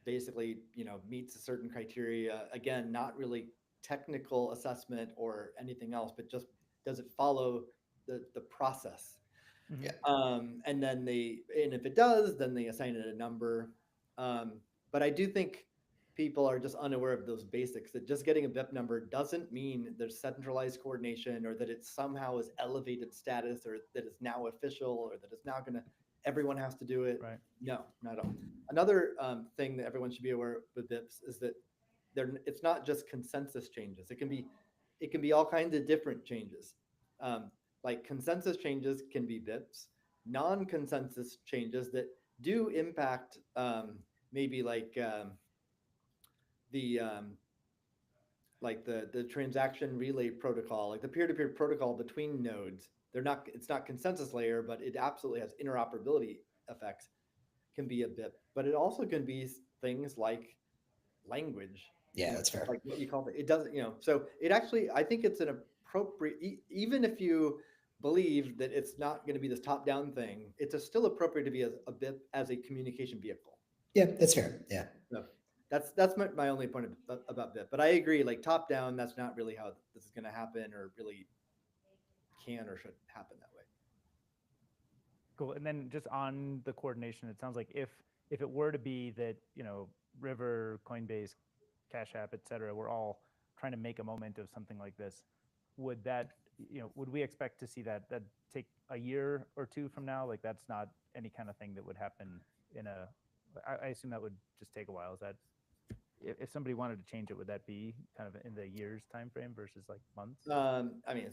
basically, meets a certain criteria. Again, not really technical assessment or anything else, but just does it follow the process? Mm-hmm. Yeah. And then and if it does, then they assign it a number. Um, but I do think people are just unaware of those basics, that just getting a BIP number doesn't mean there's centralized coordination, or that it somehow is elevated status, or that it's now official, or that it's now going to, everyone has to do it. Right. No, not at all. Another thing that everyone should be aware with BIPs is that it's not just consensus changes. It can be all kinds of different changes. Um, like consensus changes can be BIPs. Non-consensus changes that do impact, maybe the the transaction relay protocol, like the peer-to-peer protocol between nodes. It's not consensus layer, but it absolutely has interoperability effects, can be a BIP. But it also can be things like language, Yeah, that's fair. like what you call it. It doesn't, so it actually, I think it's an appropriate, even if you believe that it's not going to be this top-down thing, it's still appropriate to be a BIP as a communication vehicle. Yeah, that's fair. Yeah. So that's my only point about BIP. But I agree, like top-down, that's not really how this is going to happen, or really can or should happen that way. Cool. And then just on the coordination, it sounds like if it were to be that, River, Coinbase, Cash App, et cetera, we're all trying to make a moment of something like this, would that, would we expect to see that take a year or two from now? Like that's not any kind of thing that would happen I assume that would just take a while. Is that, if somebody wanted to change it, would that be kind of in the years time frame versus like months? I mean,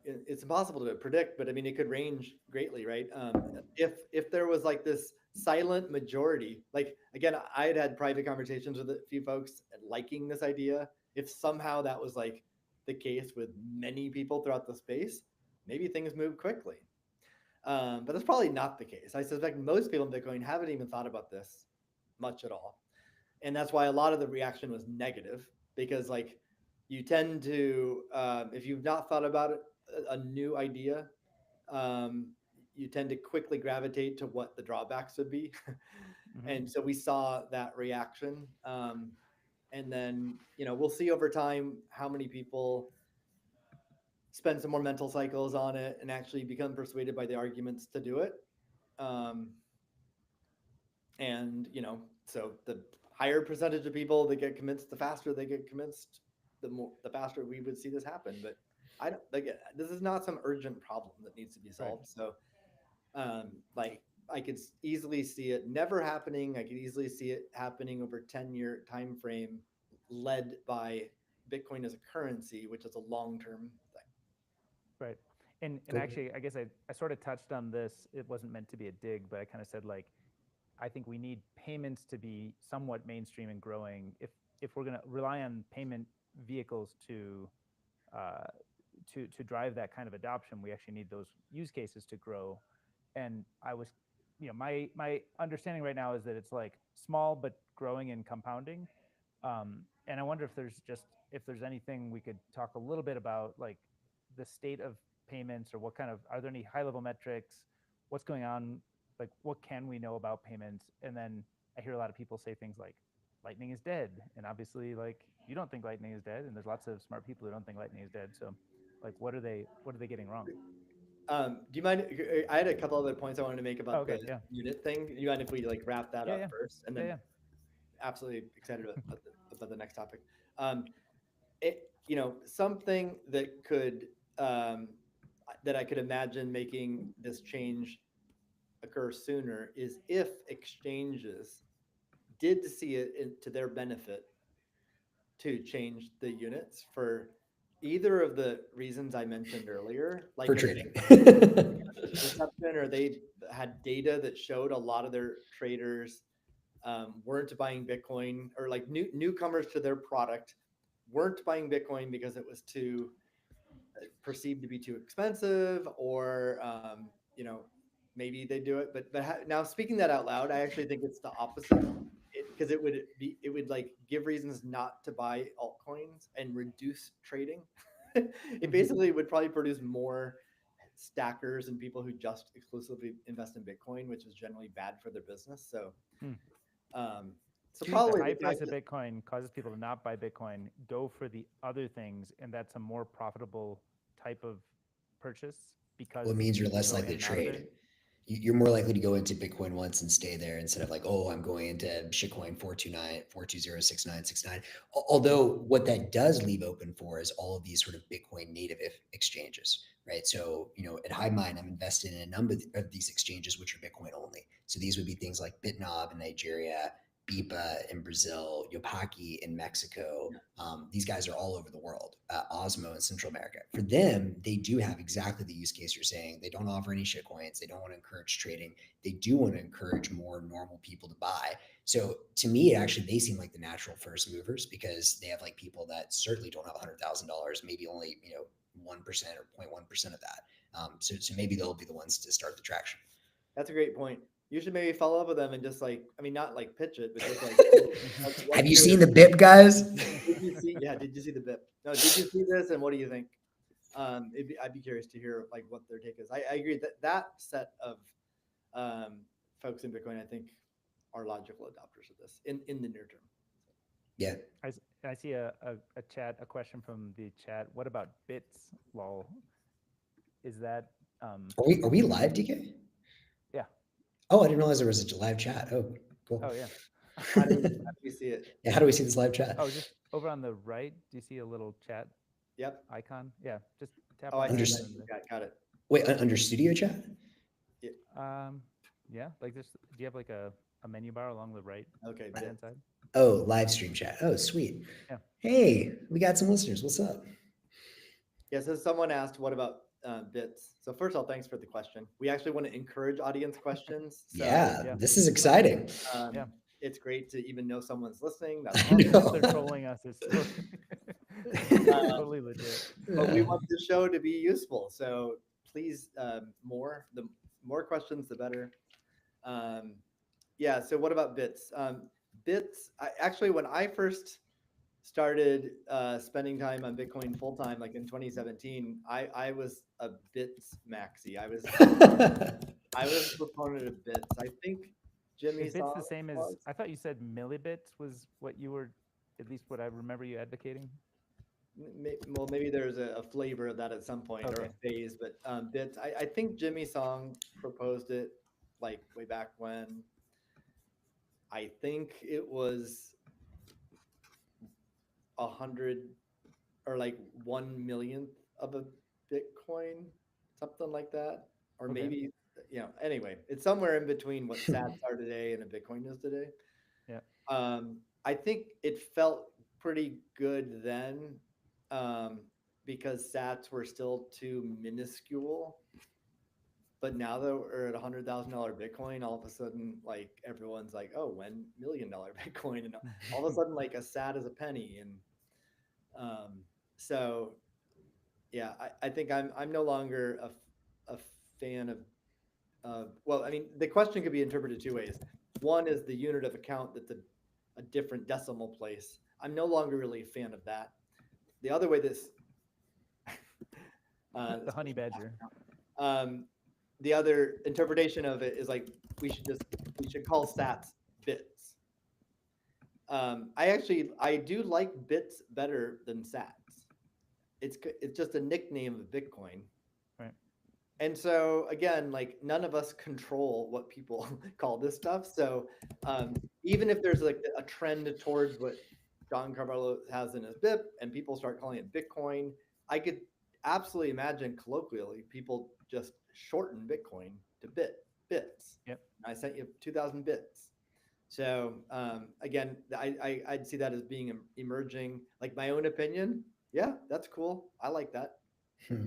it's impossible to predict, but I mean, it could range greatly, right? If there was like this silent majority, like again, I had private conversations with a few folks liking this idea. If somehow that was like the case with many people throughout the space, maybe things move quickly. But that's probably not the case. I suspect most people in Bitcoin haven't even thought about this much at all. And that's why a lot of the reaction was negative, because like you tend to, if you've not thought about it, a new idea, you tend to quickly gravitate to what the drawbacks would be. Mm-hmm. And so we saw that reaction. And then, we'll see over time how many people spend some more mental cycles on it and actually become persuaded by the arguments to do it. Um, and so the higher percentage of people that get convinced, the faster they get convinced, the faster we would see this happen. But I don't, like, this is not some urgent problem that needs to be solved. Right. So like I could easily see it never happening. I could easily see it happening over 10-year time frame, led by Bitcoin as a currency, which is a long-term thing. Right. And Cool. actually, I guess I sort of touched on this. It wasn't meant to be a dig, but I kind of said like, I think we need payments to be somewhat mainstream and growing. If we're going to rely on payment vehicles uh, to drive that kind of adoption, we actually need those use cases to grow. And I was, my understanding right now is that it's like small but growing and compounding. And I wonder if there's anything we could talk a little bit about, like the state of payments, or what kind of, are there any high level metrics? What's going on? Like, what can we know about payments? And then I hear a lot of people say things like, Lightning is dead. And obviously, like, you don't think Lightning is dead. And there's lots of smart people who don't think Lightning is dead. So, like, what are they getting wrong? Do you mind? I had a couple other points I wanted to make about okay, the yeah. unit thing. You mind if we like wrap that up Yeah. first, and then Yeah. absolutely excited about the next topic. Something that that I could imagine making this change occur sooner is if exchanges did see it to their benefit to change the units for either of the reasons I mentioned earlier, like for if trading. perception or they had data that showed a lot of their traders weren't buying Bitcoin, or like newcomers to their product weren't buying Bitcoin because it was too perceived to be too expensive, or maybe they do it. But now speaking that out loud, I actually think it's the opposite, because it would like give reasons not to buy altcoins and reduce trading. It basically would probably produce more stackers and people who just exclusively invest in Bitcoin, which is generally bad for their business. So Hmm. um, so Do you think the probably high the price fact of that Bitcoin causes people to not buy Bitcoin, go for the other things, and that's a more profitable type of purchase because Well, it means you're people less go in likely to and out of it? trade. You're more likely to go into Bitcoin once and stay there instead of like, oh, I'm going into shitcoin 420 6969. Although what that does leave open for is all of these sort of Bitcoin native exchanges, right? So, at Highmind, I'm invested in a number of these exchanges, which are Bitcoin only. So these would be things like Bitnob in Nigeria, BIPA in Brazil, Yopaki in Mexico. These guys are all over the world, Osmo in Central America. For them, they do have exactly the use case you're saying. They don't offer any shitcoins. They don't want to encourage trading. They do want to encourage more normal people to buy. So to me, actually, they seem like the natural first movers because they have like people that certainly don't have $100,000, maybe only 1% or 0.1% of that. So maybe they'll be the ones to start the traction. that's a great point. You should maybe follow up with them and just like, I mean, not like pitch it, but just like, Have what's you your, seen the BIP, guys? did you see? Yeah, did you see the bit? No, did you see this? And what do you think? I'd be curious to hear like what their take is. I agree that that set of um, folks in Bitcoin, I think, are logical adopters of this in the near term. Yeah. I see a question from the chat. What about bits, lol? Is that, Are we live, DK? yeah. Oh, I didn't realize there was a live chat. Oh, cool. Oh, yeah. How do we see it? Yeah, how do we see this live chat? Oh, just over on the right, do you see a little chat Yep. icon? Yeah, just tap Oh, I on see. that. Under- And then Got it. Wait, under studio chat? Yeah. yeah, like this. Do you have like a menu bar along the right Okay. right Bit. hand side? Oh, live stream chat. Oh, sweet. Yeah. Hey, we got some listeners. What's up? Yeah. So someone asked, what about bits? So first of all, thanks for the question. We actually want to encourage audience questions. So Yeah, Yeah. this is exciting. Yeah. it's great to even know someone's listening. That's I awesome. Even if they're know. trolling us, it's totally legit. But we want the show to be useful. So please, the more questions, the better. Um, yeah. So what about bits? Bits. Actually, when I first started spending time on Bitcoin full time, like in 2017, I was a bits maxi. I was a proponent of bits. I think Jimmy Is bits saw the same as? was. I thought you said millibits was what you were, at least what I remember you advocating. Well, maybe there's a flavor of that at some point, or Okay. a phase, but bits. I think Jimmy Song proposed it like way back when. I think it was 100 or like 1 millionth of a Bitcoin, something like that, or Okay. maybe Anyway, it's somewhere in between what Sats are today and a Bitcoin is today. Yeah. I think it felt pretty good then, um, because Sats were still too minuscule. But now that we're at $100,000 Bitcoin, all of a sudden, like everyone's like, "Oh, $1 million Bitcoin," and all of a sudden, like a Sat is a penny, and um, so yeah, I think I'm no longer a fan of. Well, I mean, the question could be interpreted two ways. One is the unit of account that's a different decimal place. I'm no longer really a fan of that. The other way this, The honey badger. um, the other interpretation of it is like we should call Sats bits. I do like bits better than Sats. It's just a nickname of Bitcoin. Right. And so again, like none of us control what people call this stuff. So even if there's like a trend towards what John Carvalho has in his BIP and people start calling it Bitcoin, I could absolutely imagine colloquially people just shorten Bitcoin to bits. Yep. I sent you 2,000 bits. So again, I'd see that as being emerging. Like my own opinion, Yeah, that's cool. I like that. Hmm,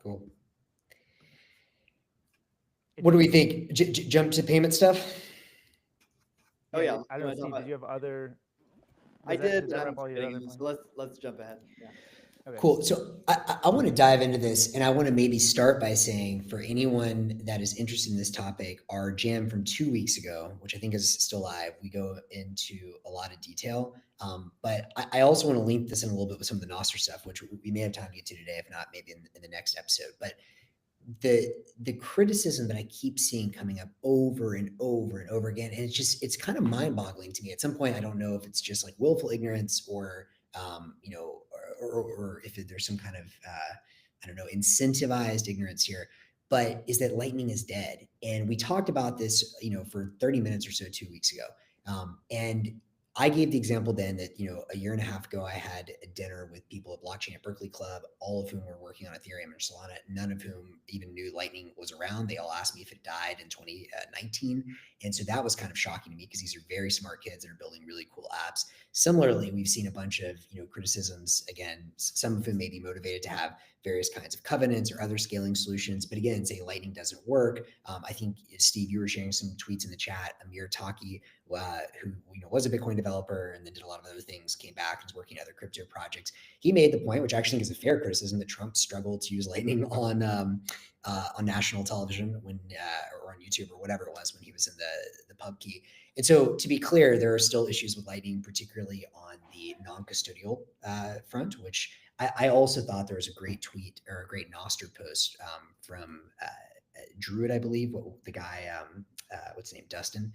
cool. It What do we doesn't. think? Jump to payment stuff? Oh Yeah, yeah, I you don't know, want to talk Steve. Did about? you have other? I Was that did, did but that I'm wrap all your forgetting other them. So points? let's jump ahead. Yeah. Okay. Cool. So I want to dive into this, and I want to maybe start by saying for anyone that is interested in this topic, our jam from 2 weeks ago, which I think is still live, we go into a lot of detail. But I also want to link this in a little bit with some of the Nostr stuff, which we may have time to get to today, if not, maybe in the next episode. But the criticism that I keep seeing coming up over and over and over again, and it's kind of mind boggling to me. At some point, I don't know if it's just like willful ignorance or or if there's some kind of I don't know incentivized ignorance here. But is that lightning is dead? And we talked about this, for 30 minutes or so 2 weeks ago. And I gave the example then that, a year and a half ago, I had a dinner with people at Blockchain at Berkeley Club, all of whom were working on Ethereum and Solana, none of whom even knew Lightning was around. They all asked me if it died in 2019. And so that was kind of shocking to me because these are very smart kids that are building really cool apps. Similarly, we've seen a bunch of, criticisms, again, some of whom may be motivated to have various kinds of covenants or other scaling solutions. But again, say Lightning doesn't work. I think, Steve, you were sharing some tweets in the chat. Amir Taki, who was a Bitcoin developer and then did a lot of other things, came back and is working on other crypto projects. He made the point, which I actually think is a fair criticism, that Trump struggled to use Lightning on national television or on YouTube or whatever it was when he was in the pub key. And so, to be clear, there are still issues with Lightning, particularly on the non-custodial front, which I also thought there was a great tweet or a great Noster post from Druid, I believe, the guy, what's his name, Dustin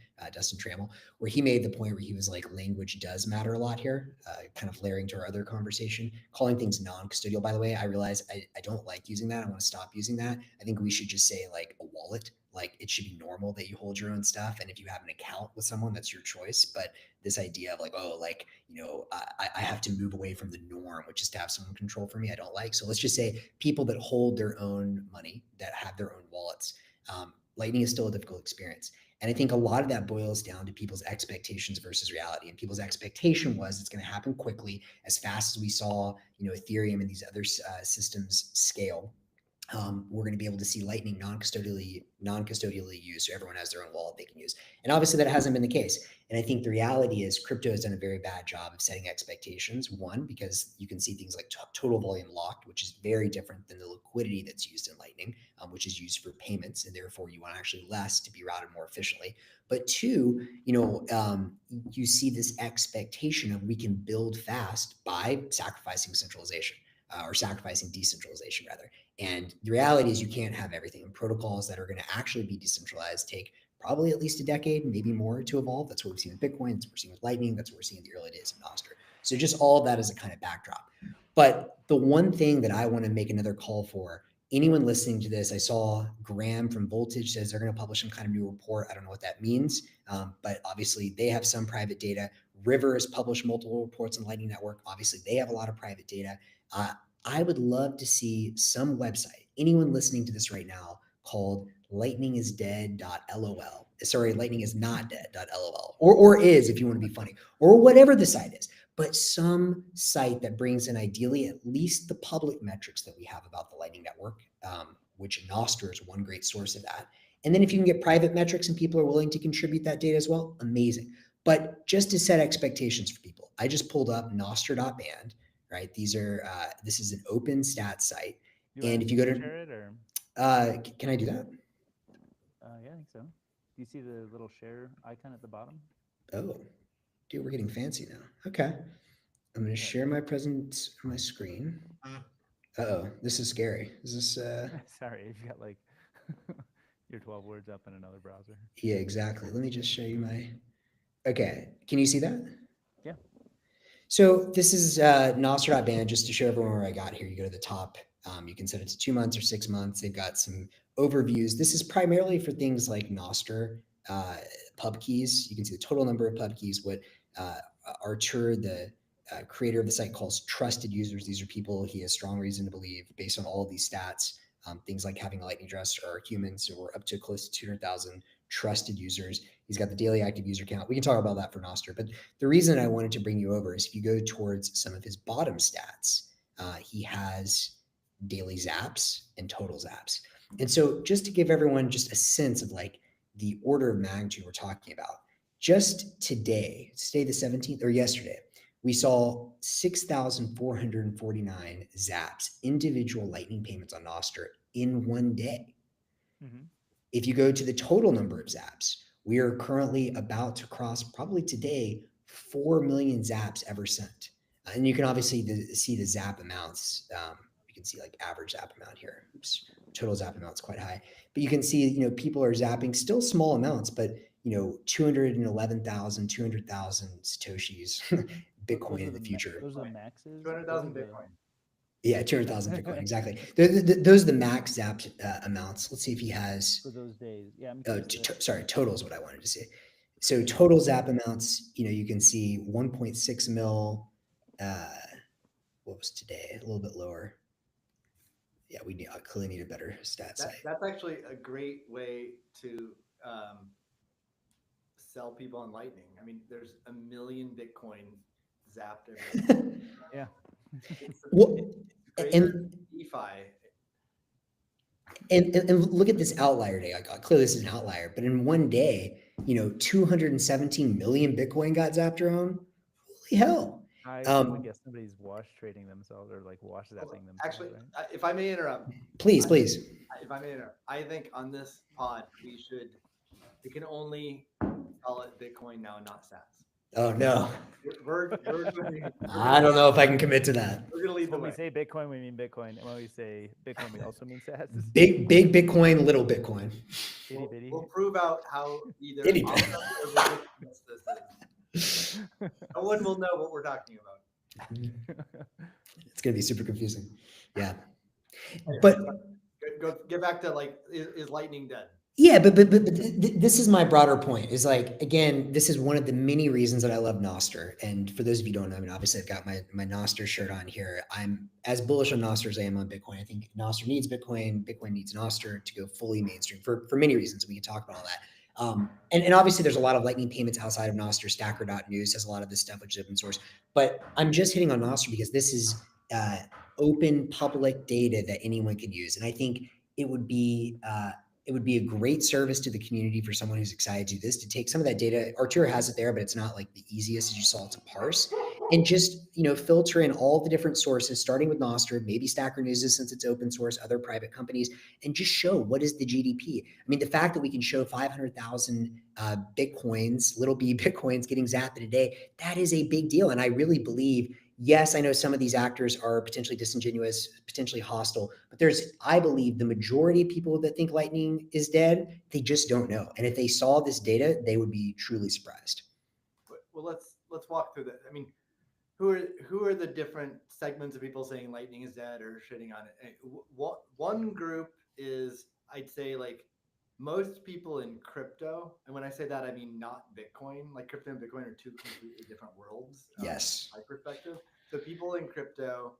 Trammell, where he made the point where he was like, language does matter a lot here, kind of layering to our other conversation, calling things non-custodial. By the way, I realize I don't like using that. I want to stop using that. I think we should just say like a wallet. Like it should be normal that you hold your own stuff. And if you have an account with someone, that's your choice. But this idea of like, oh, like, I have to move away from the norm, which is to have someone control for me, I don't like. So let's just say people that hold their own money, that have their own wallets, Lightning is still a difficult experience. And I think a lot of that boils down to people's expectations versus reality. And people's expectation was it's going to happen quickly, as fast as we saw, Ethereum and these other systems scale. We're going to be able to see Lightning non-custodially used, so everyone has their own wallet they can use. And obviously, that hasn't been the case. And I think the reality is crypto has done a very bad job of setting expectations. One, because you can see things like total volume locked, which is very different than the liquidity that's used in Lightning, which is used for payments, and therefore you want actually less to be routed more efficiently. But two, you see this expectation of we can build fast by sacrificing centralization. Or sacrificing decentralization rather. And the reality is you can't have everything. And protocols that are going to actually be decentralized take probably at least a decade, maybe more to evolve. That's what we've seen with Bitcoin. That's what we're seeing with Lightning. That's what we're seeing in the early days of Nostr. So just all of that as a kind of backdrop. But the one thing that I want to make another call for, anyone listening to this, I saw Graham from Voltage says they're going to publish some kind of new report. I don't know what that means, but obviously they have some private data. River has published multiple reports on Lightning Network. Obviously, they have a lot of private data. I would love to see some website, anyone listening to this right now, called lightningisdead.lol. Sorry, lightningisnotdead.lol. Or is, if you want to be funny, or whatever the site is. But some site that brings in ideally at least the public metrics that we have about the Lightning Network, which Nostr is one great source of that. And then if you can get private metrics and people are willing to contribute that data as well, amazing. But just to set expectations for people, I just pulled up nostr.band, right? This is an open stats site. And if you go to, share it or can I do that? yeah, I think so. Do you see the little share icon at the bottom? Oh, dude, we're getting fancy now. Okay. I'm going to share my present on my screen. Uh-oh, this is scary. Is this, Sorry, you've got like your 12 words up in another browser. yeah, exactly. Let me just show you okay. Can you see that? Yeah. So this is Nostr.band, just to show everyone where I got here. You go to the top. You can set it to 2 months or 6 months. They've got some overviews. This is primarily for things like Nostr pub keys. You can see the total number of pub keys, what Artur, the creator of the site, calls trusted users. These are people he has strong reason to believe, based on all of these stats, things like having a lightning address, are humans. So we're up to close to 200,000 trusted users. He's got the daily active user count. We can talk about that for Noster. But the reason I wanted to bring you over is if you go towards some of his bottom stats, he has daily zaps and total zaps. And so just to give everyone just a sense of like the order of magnitude we're talking about, just today the 17th or yesterday, we saw 6,449 zaps, individual lightning payments on Noster in one day. Mm-hmm. If you go to the total number of zaps, we are currently about to cross probably today 4 million zaps ever sent. And you can obviously see the zap amounts. You can see like average zap amount here. Oops, total zap amount is quite high. But you can see, people are zapping still small amounts, but 211,000, 200,000 Satoshis, Bitcoin in the future. Those are the maxes. 200,000 Bitcoin. Yeah, 200,000 Bitcoin, exactly. Those are the max zap amounts. Let's see if he has. For those days. Yeah, I'm Sorry, total is what I wanted to say. So total zap amounts, you can see 1.6 mil. What was today? A little bit lower. Yeah, I clearly need a better stat site. That's actually a great way to sell people on Lightning. I mean, there's 1 million Bitcoin zapped every day. Yeah. And DeFi. And look at this outlier day. Like, clearly this is an outlier, but in one day, 217 million Bitcoin got zapped around. Holy hell. I would guess somebody's wash trading themselves or like wash zapping themselves. Actually, right? if I may interrupt. Please. If I may interrupt, I think on this pod, we can only call it Bitcoin now, not sats. Oh, no. We're I don't know if I can commit to that. We're going to lead the When way. we say Bitcoin, we mean Bitcoin. And when we say Bitcoin, we also mean sats. Big Bitcoin, little Bitcoin. Itty bitty. We'll prove out how either Itty awesome or ridiculous this is. No one will know what we're talking about. It's going to be super confusing. Yeah. But go get back to like, is Lightning dead? yeah, but this is my broader point. Is like, again, this is one of the many reasons that I love Noster. And for those of you who don't know, I mean, obviously I've got my Noster shirt on here. I'm as bullish on Noster as I am on Bitcoin. I think Noster needs Bitcoin. Bitcoin needs Noster to go fully mainstream for many reasons. We can talk about all that. And obviously there's a lot of Lightning payments outside of Noster. Stacker.news has a lot of this stuff, which is open source. But I'm just hitting on Noster because this is open public data that anyone can use. And I think it would be a great service to the community for someone who's excited to do this, to take some of that data. Arturo has it there, but it's not like the easiest, as you saw, to parse and just, filter in all the different sources, starting with Nostr, maybe Stacker News since it's open source, other private companies, and just show what is the GDP. I mean, the fact that we can show 500,000 Bitcoins, little b Bitcoins getting zapped in a day, that is a big deal. And I really believe, yes, I know some of these actors are potentially disingenuous, potentially hostile, but I believe the majority of people that think Lightning is dead, they just don't know. And if they saw this data, they would be truly surprised. Well, let's walk through that. I mean, who are the different segments of people saying Lightning is dead or shitting on it? One group is, I'd say, like most people in crypto, and when I say that, I mean not Bitcoin. Like crypto and Bitcoin are two completely different worlds. Yes. My perspective. So people in crypto,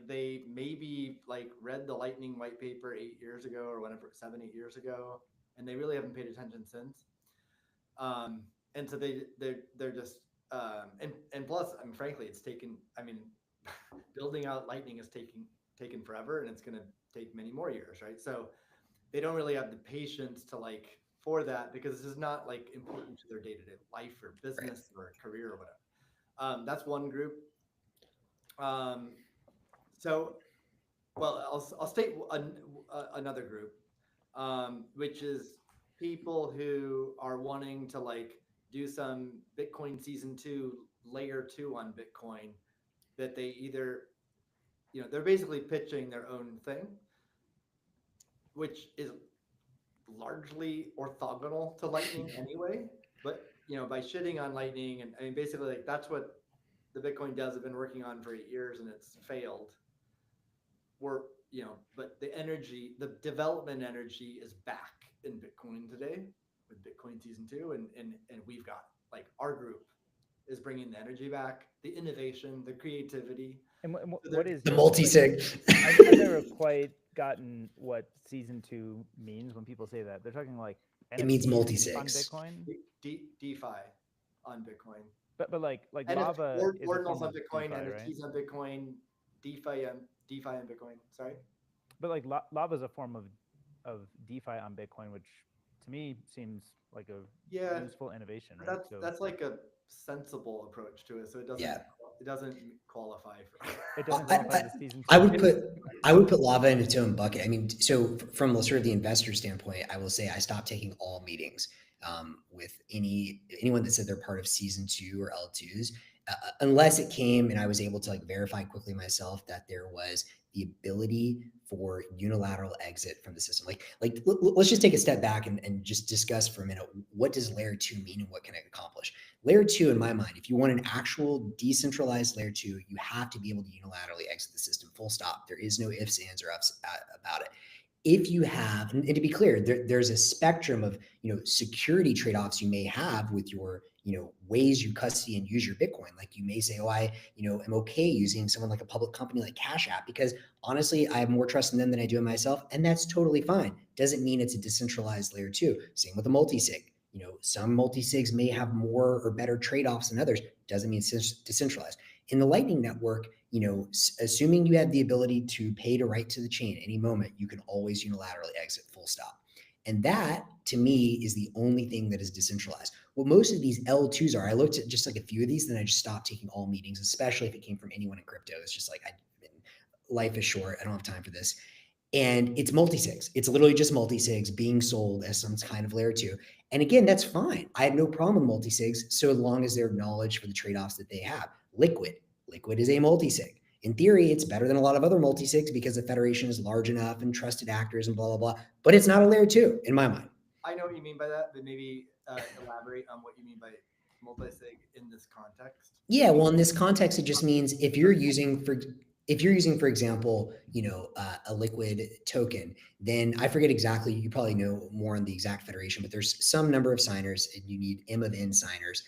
they maybe like read the Lightning white paper 8 years ago or whatever, 7-8 years ago, and they really haven't paid attention since. And so they're just and plus, I mean, frankly, it's taken. I mean, building out Lightning is taken forever, and it's going to take many more years, right? So they don't really have the patience to for that, because this is not like important to their day-to-day life or business or career or whatever. That's one group. So, well, I'll state another group, which is people who are wanting to do some Bitcoin season 2, layer 2 on Bitcoin, that they either, they're basically pitching their own thing, which is largely orthogonal to Lightning anyway. But, by shitting on Lightning, and I mean, basically that's what the Bitcoin devs have been working on for 8 years and it's failed. But the development energy is back in Bitcoin today with Bitcoin season 2, and we've got our group is bringing the energy back, the innovation, the creativity. And So what is The your like? multi-sig. I've never quite gotten what season two means when people say that. They're talking like It means NFTs on multi-sigs. Bitcoin, DeFi on Bitcoin. but like NFT lava is a ordinals form on of Bitcoin, DeFi, right? NFTs on Bitcoin, DeFi on Bitcoin. Sorry. But like lava is a form of DeFi on Bitcoin, which to me seems like a Yeah, useful innovation, but right? So that's like a sensible approach to it. So Yeah. it doesn't qualify for. it I, doesn't I, qualify I as a season I two. would put I would put lava in its own bucket. I mean, so from sort of the investor standpoint, I will say I stopped taking all meetings with anyone that said they're part of season two or L2s, unless it came and I was able to like verify quickly myself that there was the ability for unilateral exit from the system. Let's just take a step back and just discuss for a minute, what does layer two mean and what can it accomplish? Layer two, in my mind, if you want an actual decentralized layer two, you have to be able to unilaterally exit the system, full stop. There is no ifs, ands, or ups about it. If you have, and to be clear, there's a spectrum of security trade-offs you may have with your ways you custody and use your Bitcoin. Like you may say, oh, I am okay using someone like a public company like Cash App because honestly, I have more trust in them than I do in myself, and that's totally fine. Doesn't mean it's a decentralized layer two. Same with a multi-sig. Some multi-sigs may have more or better trade-offs than others. Doesn't mean it's decentralized. In the Lightning Network, assuming you have the ability to pay to write to the chain at any moment, you can always unilaterally exit, full stop. And that, to me, is the only thing that is decentralized. What most of these L2s are, I looked at just like a few of these, then I just stopped taking all meetings, especially if it came from anyone in crypto. It's just like, life is short. I don't have time for this. And it's multi-sigs. It's literally just multi-sigs being sold as some kind of layer two. And again, that's fine. I have no problem with multi-sigs so long as they're acknowledged for the trade-offs that they have. Liquid is a multi-sig. In theory, it's better than a lot of other multi-sigs because the federation is large enough and trusted actors and blah, blah, blah. But it's not a layer two in my mind. I know what you mean by that, but maybe elaborate on what you mean by multi-sig in this context. Yeah, well, in this context, it just means if you're using, for example, a liquid token, then I forget exactly. You probably know more on the exact federation, but there's some number of signers, and you need M of N signers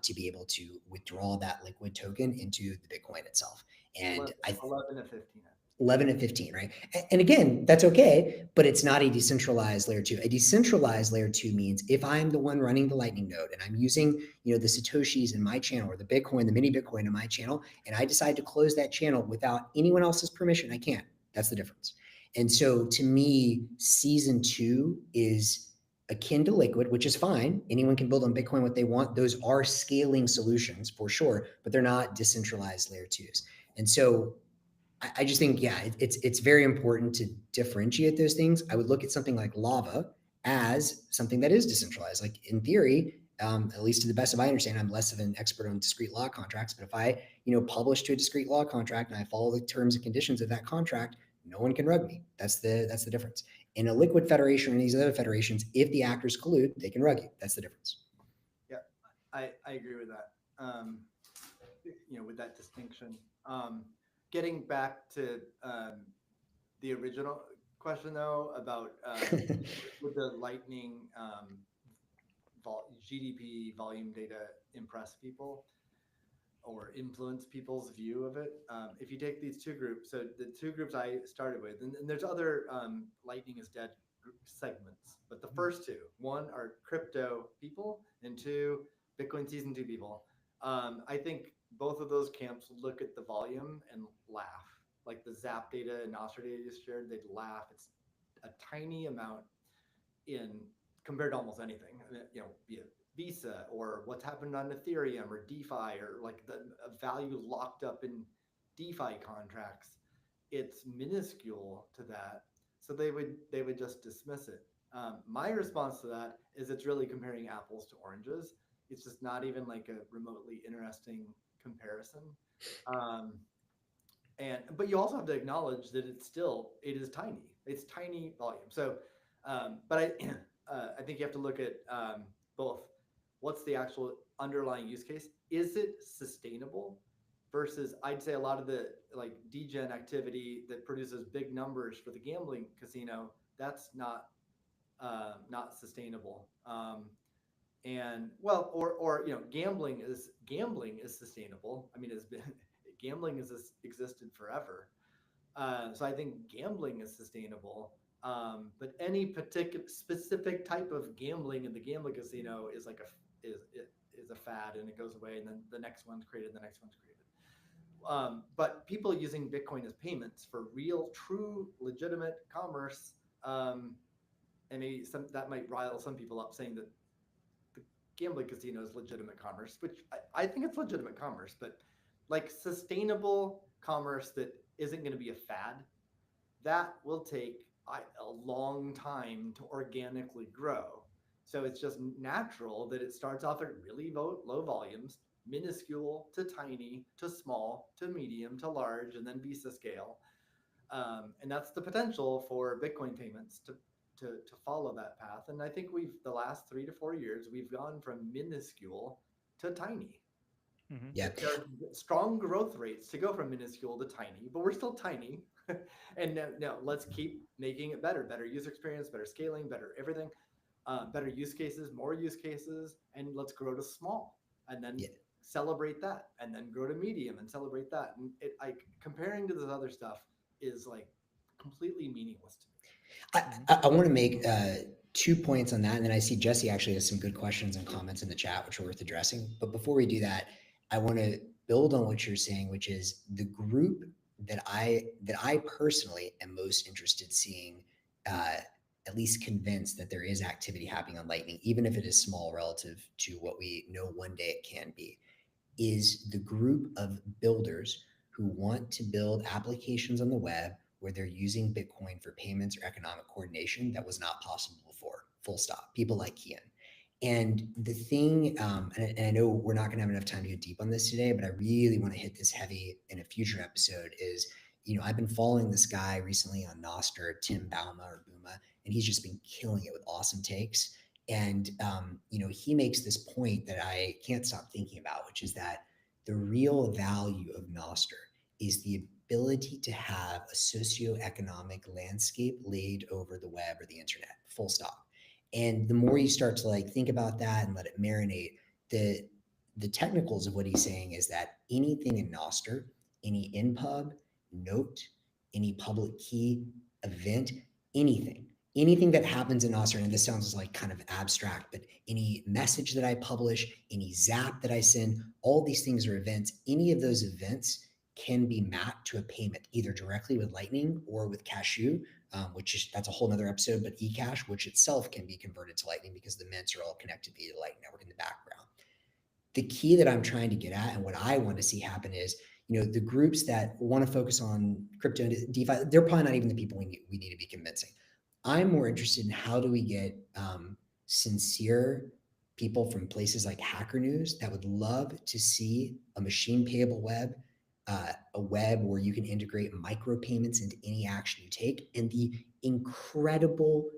to be able to withdraw that liquid token into the Bitcoin itself. And 11 to 15. 11 to 15, right? And again, that's okay, but it's not a decentralized layer two. A decentralized layer two means if I'm the one running the Lightning node and I'm using, the Satoshis in my channel or the Bitcoin, the mini Bitcoin in my channel, and I decide to close that channel without anyone else's permission, I can't. That's the difference. And so to me, season two is akin to Liquid, which is fine. Anyone can build on Bitcoin what they want. Those are scaling solutions for sure, but they're not decentralized layer twos. And so I just think, yeah, it's very important to differentiate those things. I would look at something like Lava as something that is decentralized. Like in theory, at least to the best of my understanding, I'm less of an expert on discrete law contracts. But if I, publish to a discrete law contract and I follow the terms and conditions of that contract, no one can rug me. That's the difference. In a liquid federation and these other federations, if the actors collude, they can rug you. That's the difference. Yeah, I agree with that. With that distinction. Getting back to the original question though about would the Lightning GDP volume data impress people or influence people's view of it? If you take these two groups, so the two groups I started with, and there's other Lightning is dead segments, but the first two, one are crypto people, and two Bitcoin season two people. I think both of those camps look at the volume and laugh. Like the Zap data and Nostra data just shared, they'd laugh. It's a tiny amount in compared to almost anything. Be it Visa or what's happened on Ethereum or DeFi or like the value locked up in DeFi contracts. It's minuscule to that, so they would just dismiss it. My response to that is it's really comparing apples to oranges. It's just not even like a remotely interesting comparison. Um, but you also have to acknowledge that it is tiny. It's tiny volume. So, but I think you have to look at both. What's the actual underlying use case? Is it sustainable? Versus, I'd say a lot of the like degen activity that produces big numbers for the gambling casino, that's not sustainable. And well, or gambling is sustainable. I mean, it's been gambling has existed forever. So I think gambling is sustainable. But any particular specific type of gambling in the gambling casino is like is a fad, and it goes away, and then the next one's created, the next one's created. But people using Bitcoin as payments for real, true, legitimate commerce, and maybe that might rile some people up saying that the gambling casino is legitimate commerce, which I think it's legitimate commerce, but like sustainable commerce that isn't going to be a fad, that will take a long time to organically grow. So it's just natural that it starts off at really low volumes, minuscule to tiny to small to medium to large, and then Visa scale. And that's the potential for Bitcoin payments to follow that path. And I think the last 3 to 4 years, we've gone from minuscule to tiny. Mm-hmm. Yeah. There are strong growth rates to go from minuscule to tiny, but we're still tiny. And no, let's keep making it better user experience, better scaling, better everything, better use cases, more use cases, and let's grow to small, and then celebrate that, and then grow to medium and celebrate that. And it, like, comparing to this other stuff is like completely meaningless to me. I want to make 2 points on that, and then I see Jesse actually has some good questions and comments in the chat, which are worth addressing. But before we do that, I want to build on what you're saying, which is the group that I personally am most interested seeing at least convinced that there is activity happening on Lightning, even if it is small relative to what we know one day it can be, is the group of builders who want to build applications on the web where they're using Bitcoin for payments or economic coordination that was not possible before, full stop. People like Kian. And the thing, and I know we're not going to have enough time to get deep on this today, but I really want to hit this heavy in a future episode is, I've been following this guy recently on Nostr, Tim Bouma, and he's just been killing it with awesome takes. And, he makes this point that I can't stop thinking about, which is that the real value of Nostr is the ability to have a socioeconomic landscape laid over the web or the internet, full stop. And the more you start to think about that and let it marinate, the technicals of what he's saying is that anything in Nostr, any inpub, note, any public key, event, anything that happens in Nostr, and this sounds like kind of abstract, but any message that I publish, any zap that I send, all these things are events. Any of those events can be mapped to a payment, either directly with Lightning or with Cashew, that's a whole nother episode, but eCash, which itself can be converted to Lightning because the mints are all connected via the Lightning Network in the background. The key that I'm trying to get at and what I want to see happen is, the groups that want to focus on crypto and DeFi, they're probably not even the people we need to be convincing. I'm more interested in how do we get sincere people from places like Hacker News that would love to see a machine payable web, a web where you can integrate micropayments into any action you take, and the incredible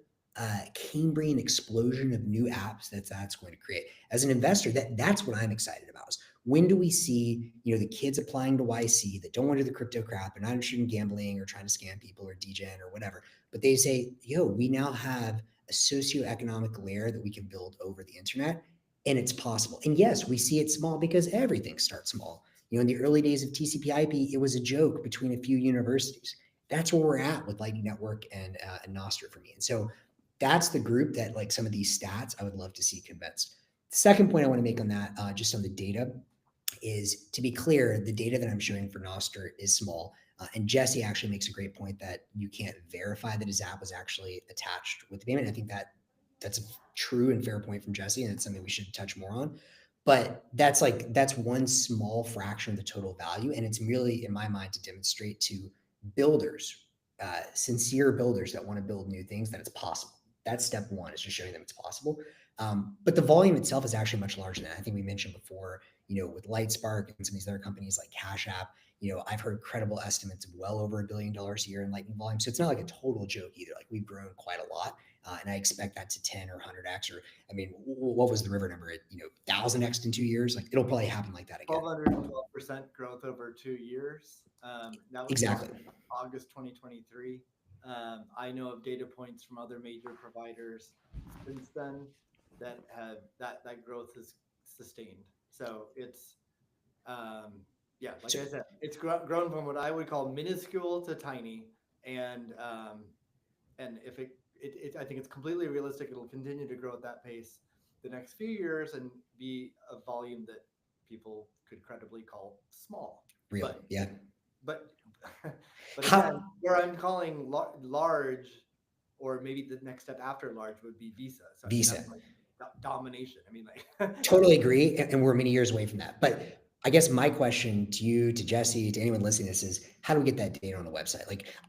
Cambrian explosion of new apps that's going to create. As an investor, that's what I'm excited about. Is when do we see the kids applying to YC that don't want to do the crypto crap and not interested in gambling or trying to scam people or degen or whatever, but they say, we now have a socioeconomic layer that we can build over the internet, and it's possible. And yes, we see it small because everything starts small. In the early days of TCP/IP, it was a joke between a few universities. That's where we're at with Lightning Network and Nostr for me. And so that's the group that some of these stats I would love to see convinced. The second point I want to make on that, just on the data, is to be clear, the data that I'm showing for Nostr is small. And Jesse actually makes a great point that you can't verify that his app was actually attached with the payment. I think that's a true and fair point from Jesse, and it's something we should touch more on. But that's one small fraction of the total value. And it's merely, in my mind, to demonstrate to builders, sincere builders that want to build new things, that it's possible. That's step one, is just showing them it's possible. But the volume itself is actually much larger than that. I think we mentioned before, with Lightspark and some of these other companies like Cash App, I've heard credible estimates of well over $1 billion a year in Lightning volume. So it's not like a total joke either. We've grown quite a lot. And I expect that to 10 or 100x, or what was the river number? 1,000x in 2 years? It'll probably happen like that again. 1,212% growth over 2 years. That was exactly August 2023. I know of data points from other major providers since then that growth has sustained. So it's yeah, like So I said, it's grown from what I would call minuscule to tiny, and if I think it's completely realistic. It'll continue to grow at that pace the next few years and be a volume that people could credibly call small. real, But yeah. but but again, How where I'm calling large, or maybe the next step after large would be Visa. So I mean, Visa? that's like domination. I mean, like Totally agree, and we're many years away from that. But I guess my question to you, to Jesse, to anyone listening to this is, how do we get that data on a website?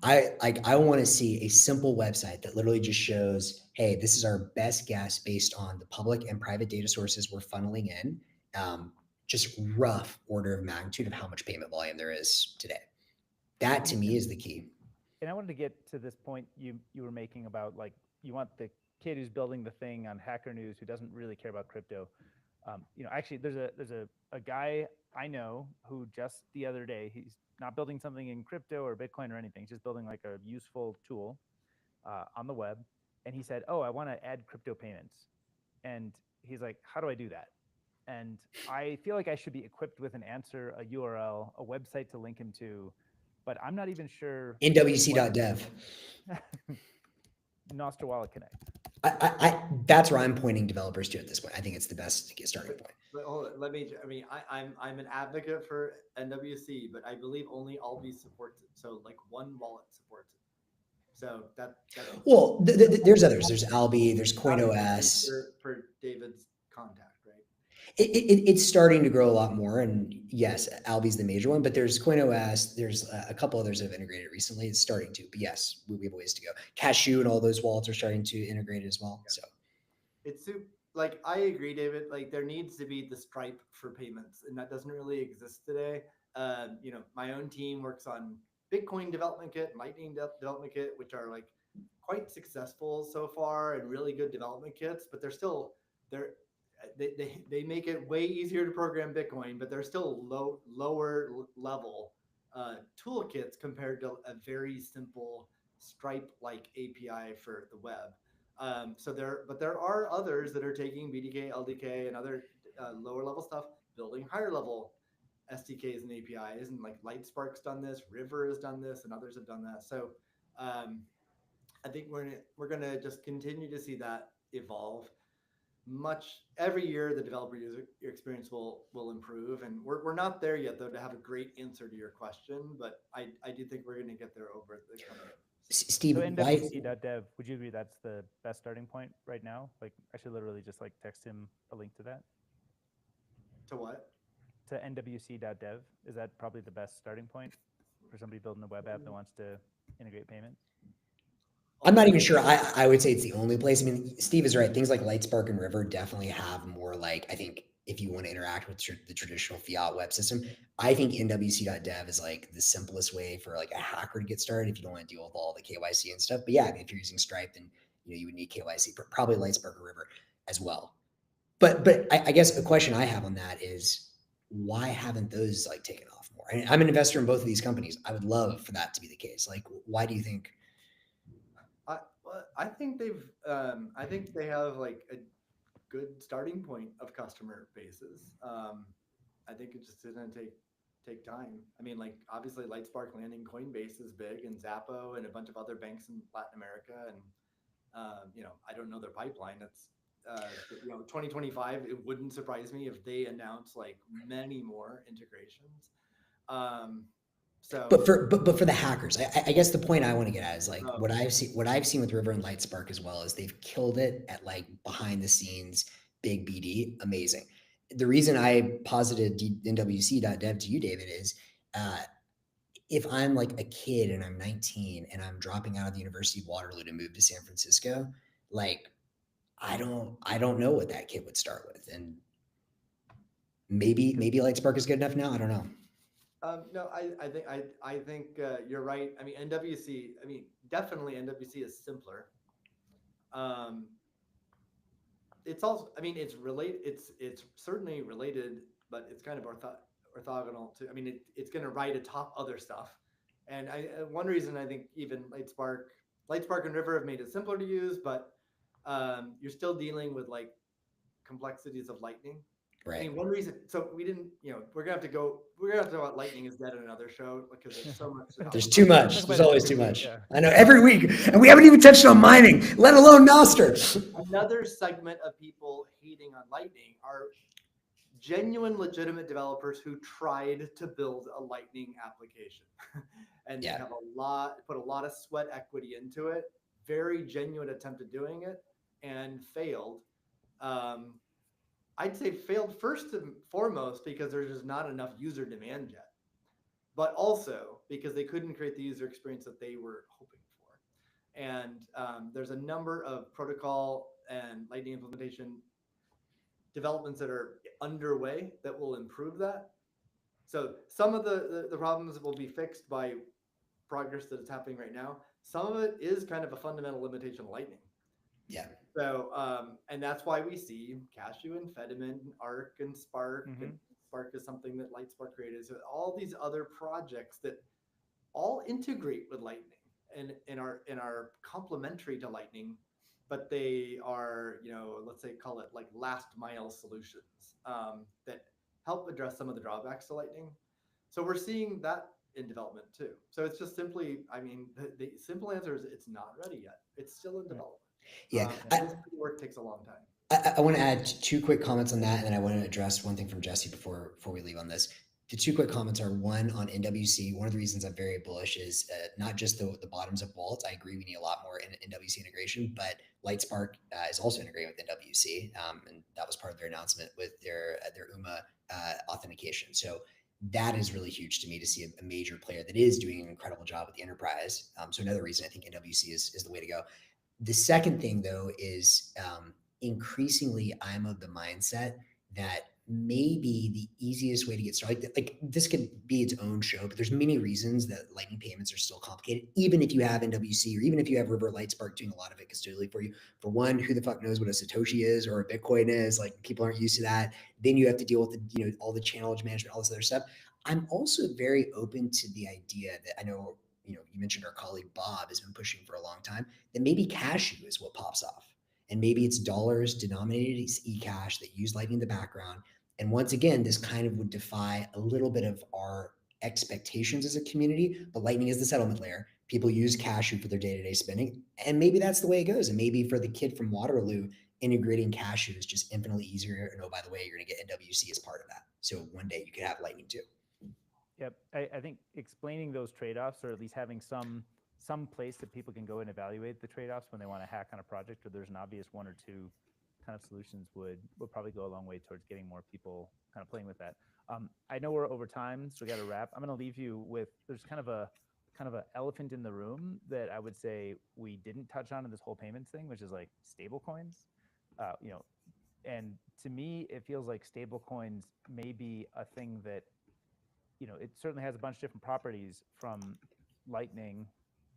I want to see a simple website that literally just shows, hey, this is our best guess based on the public and private data sources we're funneling in. Just rough order of magnitude of how much payment volume there is today. That to me is the key. And I wanted to get to this point you were making about, like, you want the kid who's building the thing on Hacker News who doesn't really care about crypto. Actually, there's a guy I know who just the other day, he's not building something in crypto or Bitcoin or anything. He's just building like a useful tool on the web, and he said, "Oh, I want to add crypto payments," and he's like, "How do I do that?" And I feel like I should be equipped with an answer, a URL, a website to link him to, but I'm not even sure what NWC.dev. Nostr Wallet Connect. That's where I'm pointing developers to at this point. I think it's the best starting point. But hold on, let me. I mean, I'm an advocate for NWC, but I believe only Albi supports it. So like one wallet supports it. So that's Well, there's others. There's Albi. There's CoinOS. for David's contact, right? It's starting to grow a lot more, and yes, Albi's the major one. But there's CoinOS. There's a couple others that have integrated recently. It's starting to. But yes, we have a ways to go. Cashew and all those wallets are starting to integrate as well. So It's like I agree, David. Like there needs to be the Stripe for payments, and that doesn't really exist today. My own team works on Bitcoin development kit, and Lightning development kit, which are like quite successful so far and really good development kits, but they're they make it way easier to program Bitcoin, but they're still lower level toolkits compared to a very simple Stripe like API for the web. But there are others that are taking BDK, LDK, and other lower level stuff, building higher level SDKs and APIs, and like Lightspark's done this, River has done this, and others have done that. So I think we're gonna just continue to see that evolve. Much every year, the developer user experience will improve, and we're not there yet though to have a great answer to your question, but I do think we're gonna get there over the coming years. Steve, So why? nwc.dev, would you agree that's the best starting point right now? Like, I should literally just like text him a link to that. To what? To nwc.dev, is that probably the best starting point for somebody building a web app that wants to integrate payments? I'm not even sure. I would say it's the only place. I mean, Steve is right. Things like Lightspark and River definitely have more, like, I think if you want to interact with the traditional fiat web system, I think nwc.dev is like the simplest way for like a hacker to get started if you don't want to deal with all the KYC and stuff. But yeah, I mean, if you're using Stripe, then you would need KYC, probably Lightspark or River as well. But I guess a question I have on that is, why haven't those like taken off more? And I'm an investor in both of these companies. I would love for that to be the case. Like, why do you think? I think I think they have like a good starting point of customer bases. I think it just didn't take time. I mean, like obviously Lightspark landing Coinbase is big, and Zappo and a bunch of other banks in Latin America, and I don't know their pipeline. That's 2025. It wouldn't surprise me if they announce like many more integrations. But for the hackers, I guess the point I want to get at is like Oh. what I've seen with River and Lightspark as well is they've killed it at like behind the scenes big BD, amazing. The reason I posited nwc.dev to you, David, is if I'm like a kid and I'm 19 and I'm dropping out of the University of Waterloo to move to San Francisco, like I don't know what that kid would start with, and maybe Lightspark is good enough now. I don't know. No, I think you're right. I mean, NWC. I mean, definitely NWC is simpler. It's also. I mean, it's related. It's certainly related, but it's kind of orthogonal to. I mean, it's going to ride atop other stuff. And one reason I think even Lightspark and River have made it simpler to use, but you're still dealing with like complexities of Lightning. I Right. mean, one reason, so we didn't, we're gonna have to talk about lightning is dead in another show because there's so much. There's too Talk much. about There's it always every too week, much. yeah. I know, every week, and we haven't even touched on mining, let alone Noster. Another segment of people hating on lightning are genuine, legitimate developers who tried to build a lightning application. And they Yeah. have put a lot of sweat equity into it, very genuine attempt at doing it, and failed. Um, I'd say failed first and foremost because there's just not enough user demand yet, but also because they couldn't create the user experience that they were hoping for. And there's a number of protocol and lightning implementation developments that are underway that will improve that. So some of the problems will be fixed by progress that is happening right now. Some of it is kind of a fundamental limitation of lightning. Yeah. So, and that's why we see Cashew and Fedimint and Arc and Spark, Mhm. and Spark is something that Lightspark created. So all these other projects that all integrate with Lightning and are complementary to Lightning, but they are, let's say call it like last mile solutions that help address some of the drawbacks to Lightning. So we're seeing that in development too. So it's just simply, I mean, the simple answer is it's not ready yet. It's still in development. Yeah. This work takes a long time. I want to add two quick comments on that, and then I want to address one thing from Jesse before we leave on this. The two quick comments are one on NWC. One of the reasons I'm very bullish is not just the bottoms up wallets. I agree we need a lot more in NWC integration, but Lightspark is also integrating with NWC, and that was part of their announcement with their UMA authentication. So that is really huge to me to see a major player that is doing an incredible job with the enterprise. So another reason I think NWC is the way to go. The second thing, though, is increasingly I'm of the mindset that maybe the easiest way to get started, like this could be its own show, but there's many reasons that lightning payments are still complicated, even if you have NWC or even if you have River Lightspark doing a lot of it custodially for you. For one, who the fuck knows what a Satoshi is or a Bitcoin is? Like, people aren't used to that. Then you have to deal with all the channelage management, all this other stuff. I'm also very open to the idea that I know, you mentioned our colleague Bob has been pushing for a long time, that maybe Cashew is what pops off. And maybe it's dollars denominated as eCash that use Lightning in the background. And once again, this kind of would defy a little bit of our expectations as a community, but Lightning is the settlement layer. People use Cashew for their day-to-day spending. And maybe that's the way it goes. And maybe for the kid from Waterloo, integrating Cashew is just infinitely easier. And oh, by the way, you're going to get NWC as part of that. So one day you could have Lightning too. Yep. I think explaining those trade-offs, or at least having some place that people can go and evaluate the trade-offs when they want to hack on a project, or there's an obvious one or two kind of solutions would probably go a long way towards getting more people kind of playing with that. I know we're over time, so we got to wrap. I'm going to leave you with, there's kind of a elephant in the room that I would say we didn't touch on in this whole payments thing, which is like stable coins. And to me, it feels like stable coins may be a thing that, it certainly has a bunch of different properties from Lightning,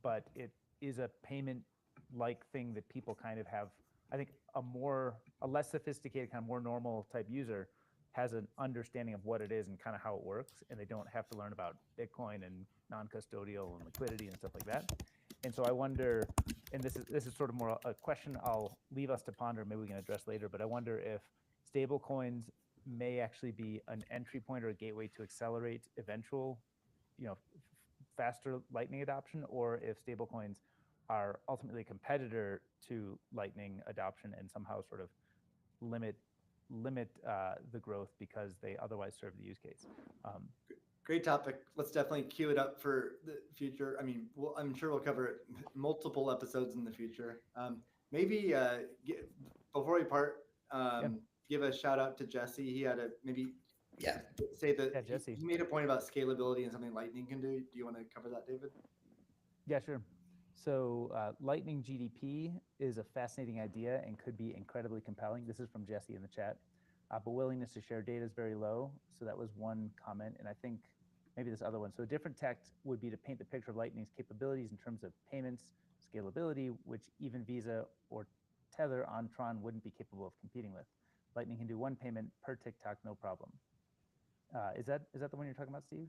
but it is a payment-like thing that people kind of have. I think a less sophisticated, kind of more normal type user has an understanding of what it is and kind of how it works, and they don't have to learn about Bitcoin and non-custodial and liquidity and stuff like that. And so I wonder, and this is sort of more a question I'll leave us to ponder, maybe we can address later, but I wonder if stable coins may actually be an entry point or a gateway to accelerate eventual, faster Lightning adoption, or if stablecoins are ultimately a competitor to Lightning adoption and somehow sort of limit the growth because they otherwise serve the use case. Great topic. Let's definitely queue it up for the future. I mean, I'm sure we'll cover it multiple episodes in the future. Maybe before we part, give a shout out to Jesse. He had say that Yeah, Jesse. he made a point about scalability and something Lightning can do. Do you want to cover that, David? Yeah, sure. So Lightning GDP is a fascinating idea and could be incredibly compelling. This is from Jesse in the chat. But willingness to share data is very low. So that was one comment. And I think maybe this other one. So a different text would be to paint the picture of Lightning's capabilities in terms of payments, scalability, which even Visa or Tether on Tron wouldn't be capable of competing with. Lightning can do one payment per TikTok, no problem. Is that the one you're talking about, Steve?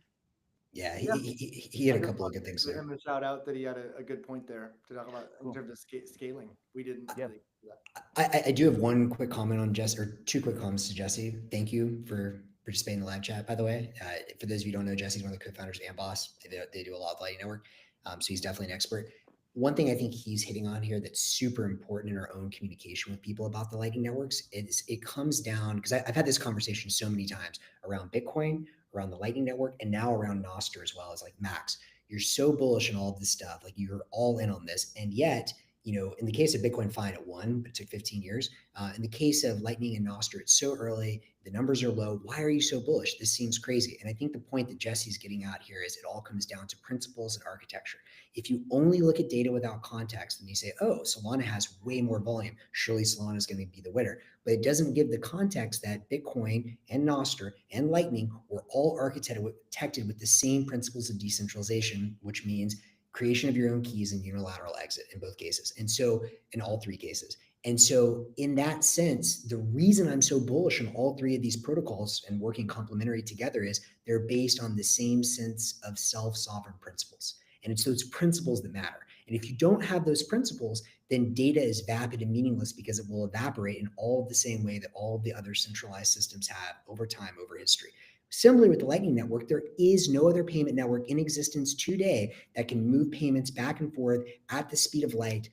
Yeah, he had a couple of good things there. Give him a shout out that he had a good point there to talk about in terms of scaling. We didn't. Yeah. Really do that. I do have one quick comment on Jess, or two quick comments to Jesse. Thank you for participating in the live chat, by the way. For those of you who don't know, Jesse's one of the co-founders of Amboss. They do a lot of Lightning Network. So he's definitely an expert. One thing I think he's hitting on here that's super important in our own communication with people about the Lightning Networks is it comes down, because I've had this conversation so many times around Bitcoin, around the Lightning Network, and now around Nostr as well. As like, Max, you're so bullish on all of this stuff. Like, you're all in on this. And yet, in the case of Bitcoin, fine, it won, but it took 15 years. In the case of Lightning and Nostr, it's so early, the numbers are low. Why are you so bullish? This seems crazy. And I think the point that Jesse's getting at here is it all comes down to principles and architecture. If you only look at data without context and you say, oh, Solana has way more volume, surely Solana is going to be the winner. But it doesn't give the context that Bitcoin and Nostr and Lightning were all architected with the same principles of decentralization, which means creation of your own keys and unilateral exit in both cases. And so in all three cases. And so in that sense, the reason I'm so bullish on all three of these protocols and working complementary together is they're based on the same sense of self-sovereign principles. And it's those principles that matter. And if you don't have those principles, then data is vapid and meaningless because it will evaporate in all the same way that all of the other centralized systems have over time, over history. Similarly with the Lightning Network, there is no other payment network in existence today that can move payments back and forth at the speed of light.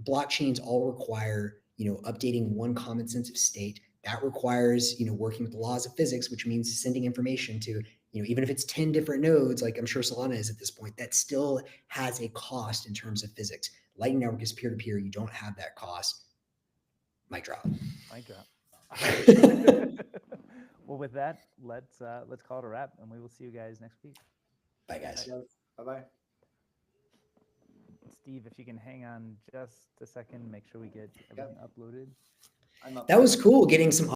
Blockchains all require, updating one common sense of state. That requires, working with the laws of physics, which means sending information to, even if it's 10 different nodes, like I'm sure Solana is at this point, that still has a cost in terms of physics. Lightning Network is peer-to-peer. You don't have that cost. Mic drop. Mic drop. Well, with that, let's call it a wrap, and we will see you guys next week. Bye, guys. Bye-bye. Steve, if you can hang on just a second, make sure we get everything uploaded. That was cool getting some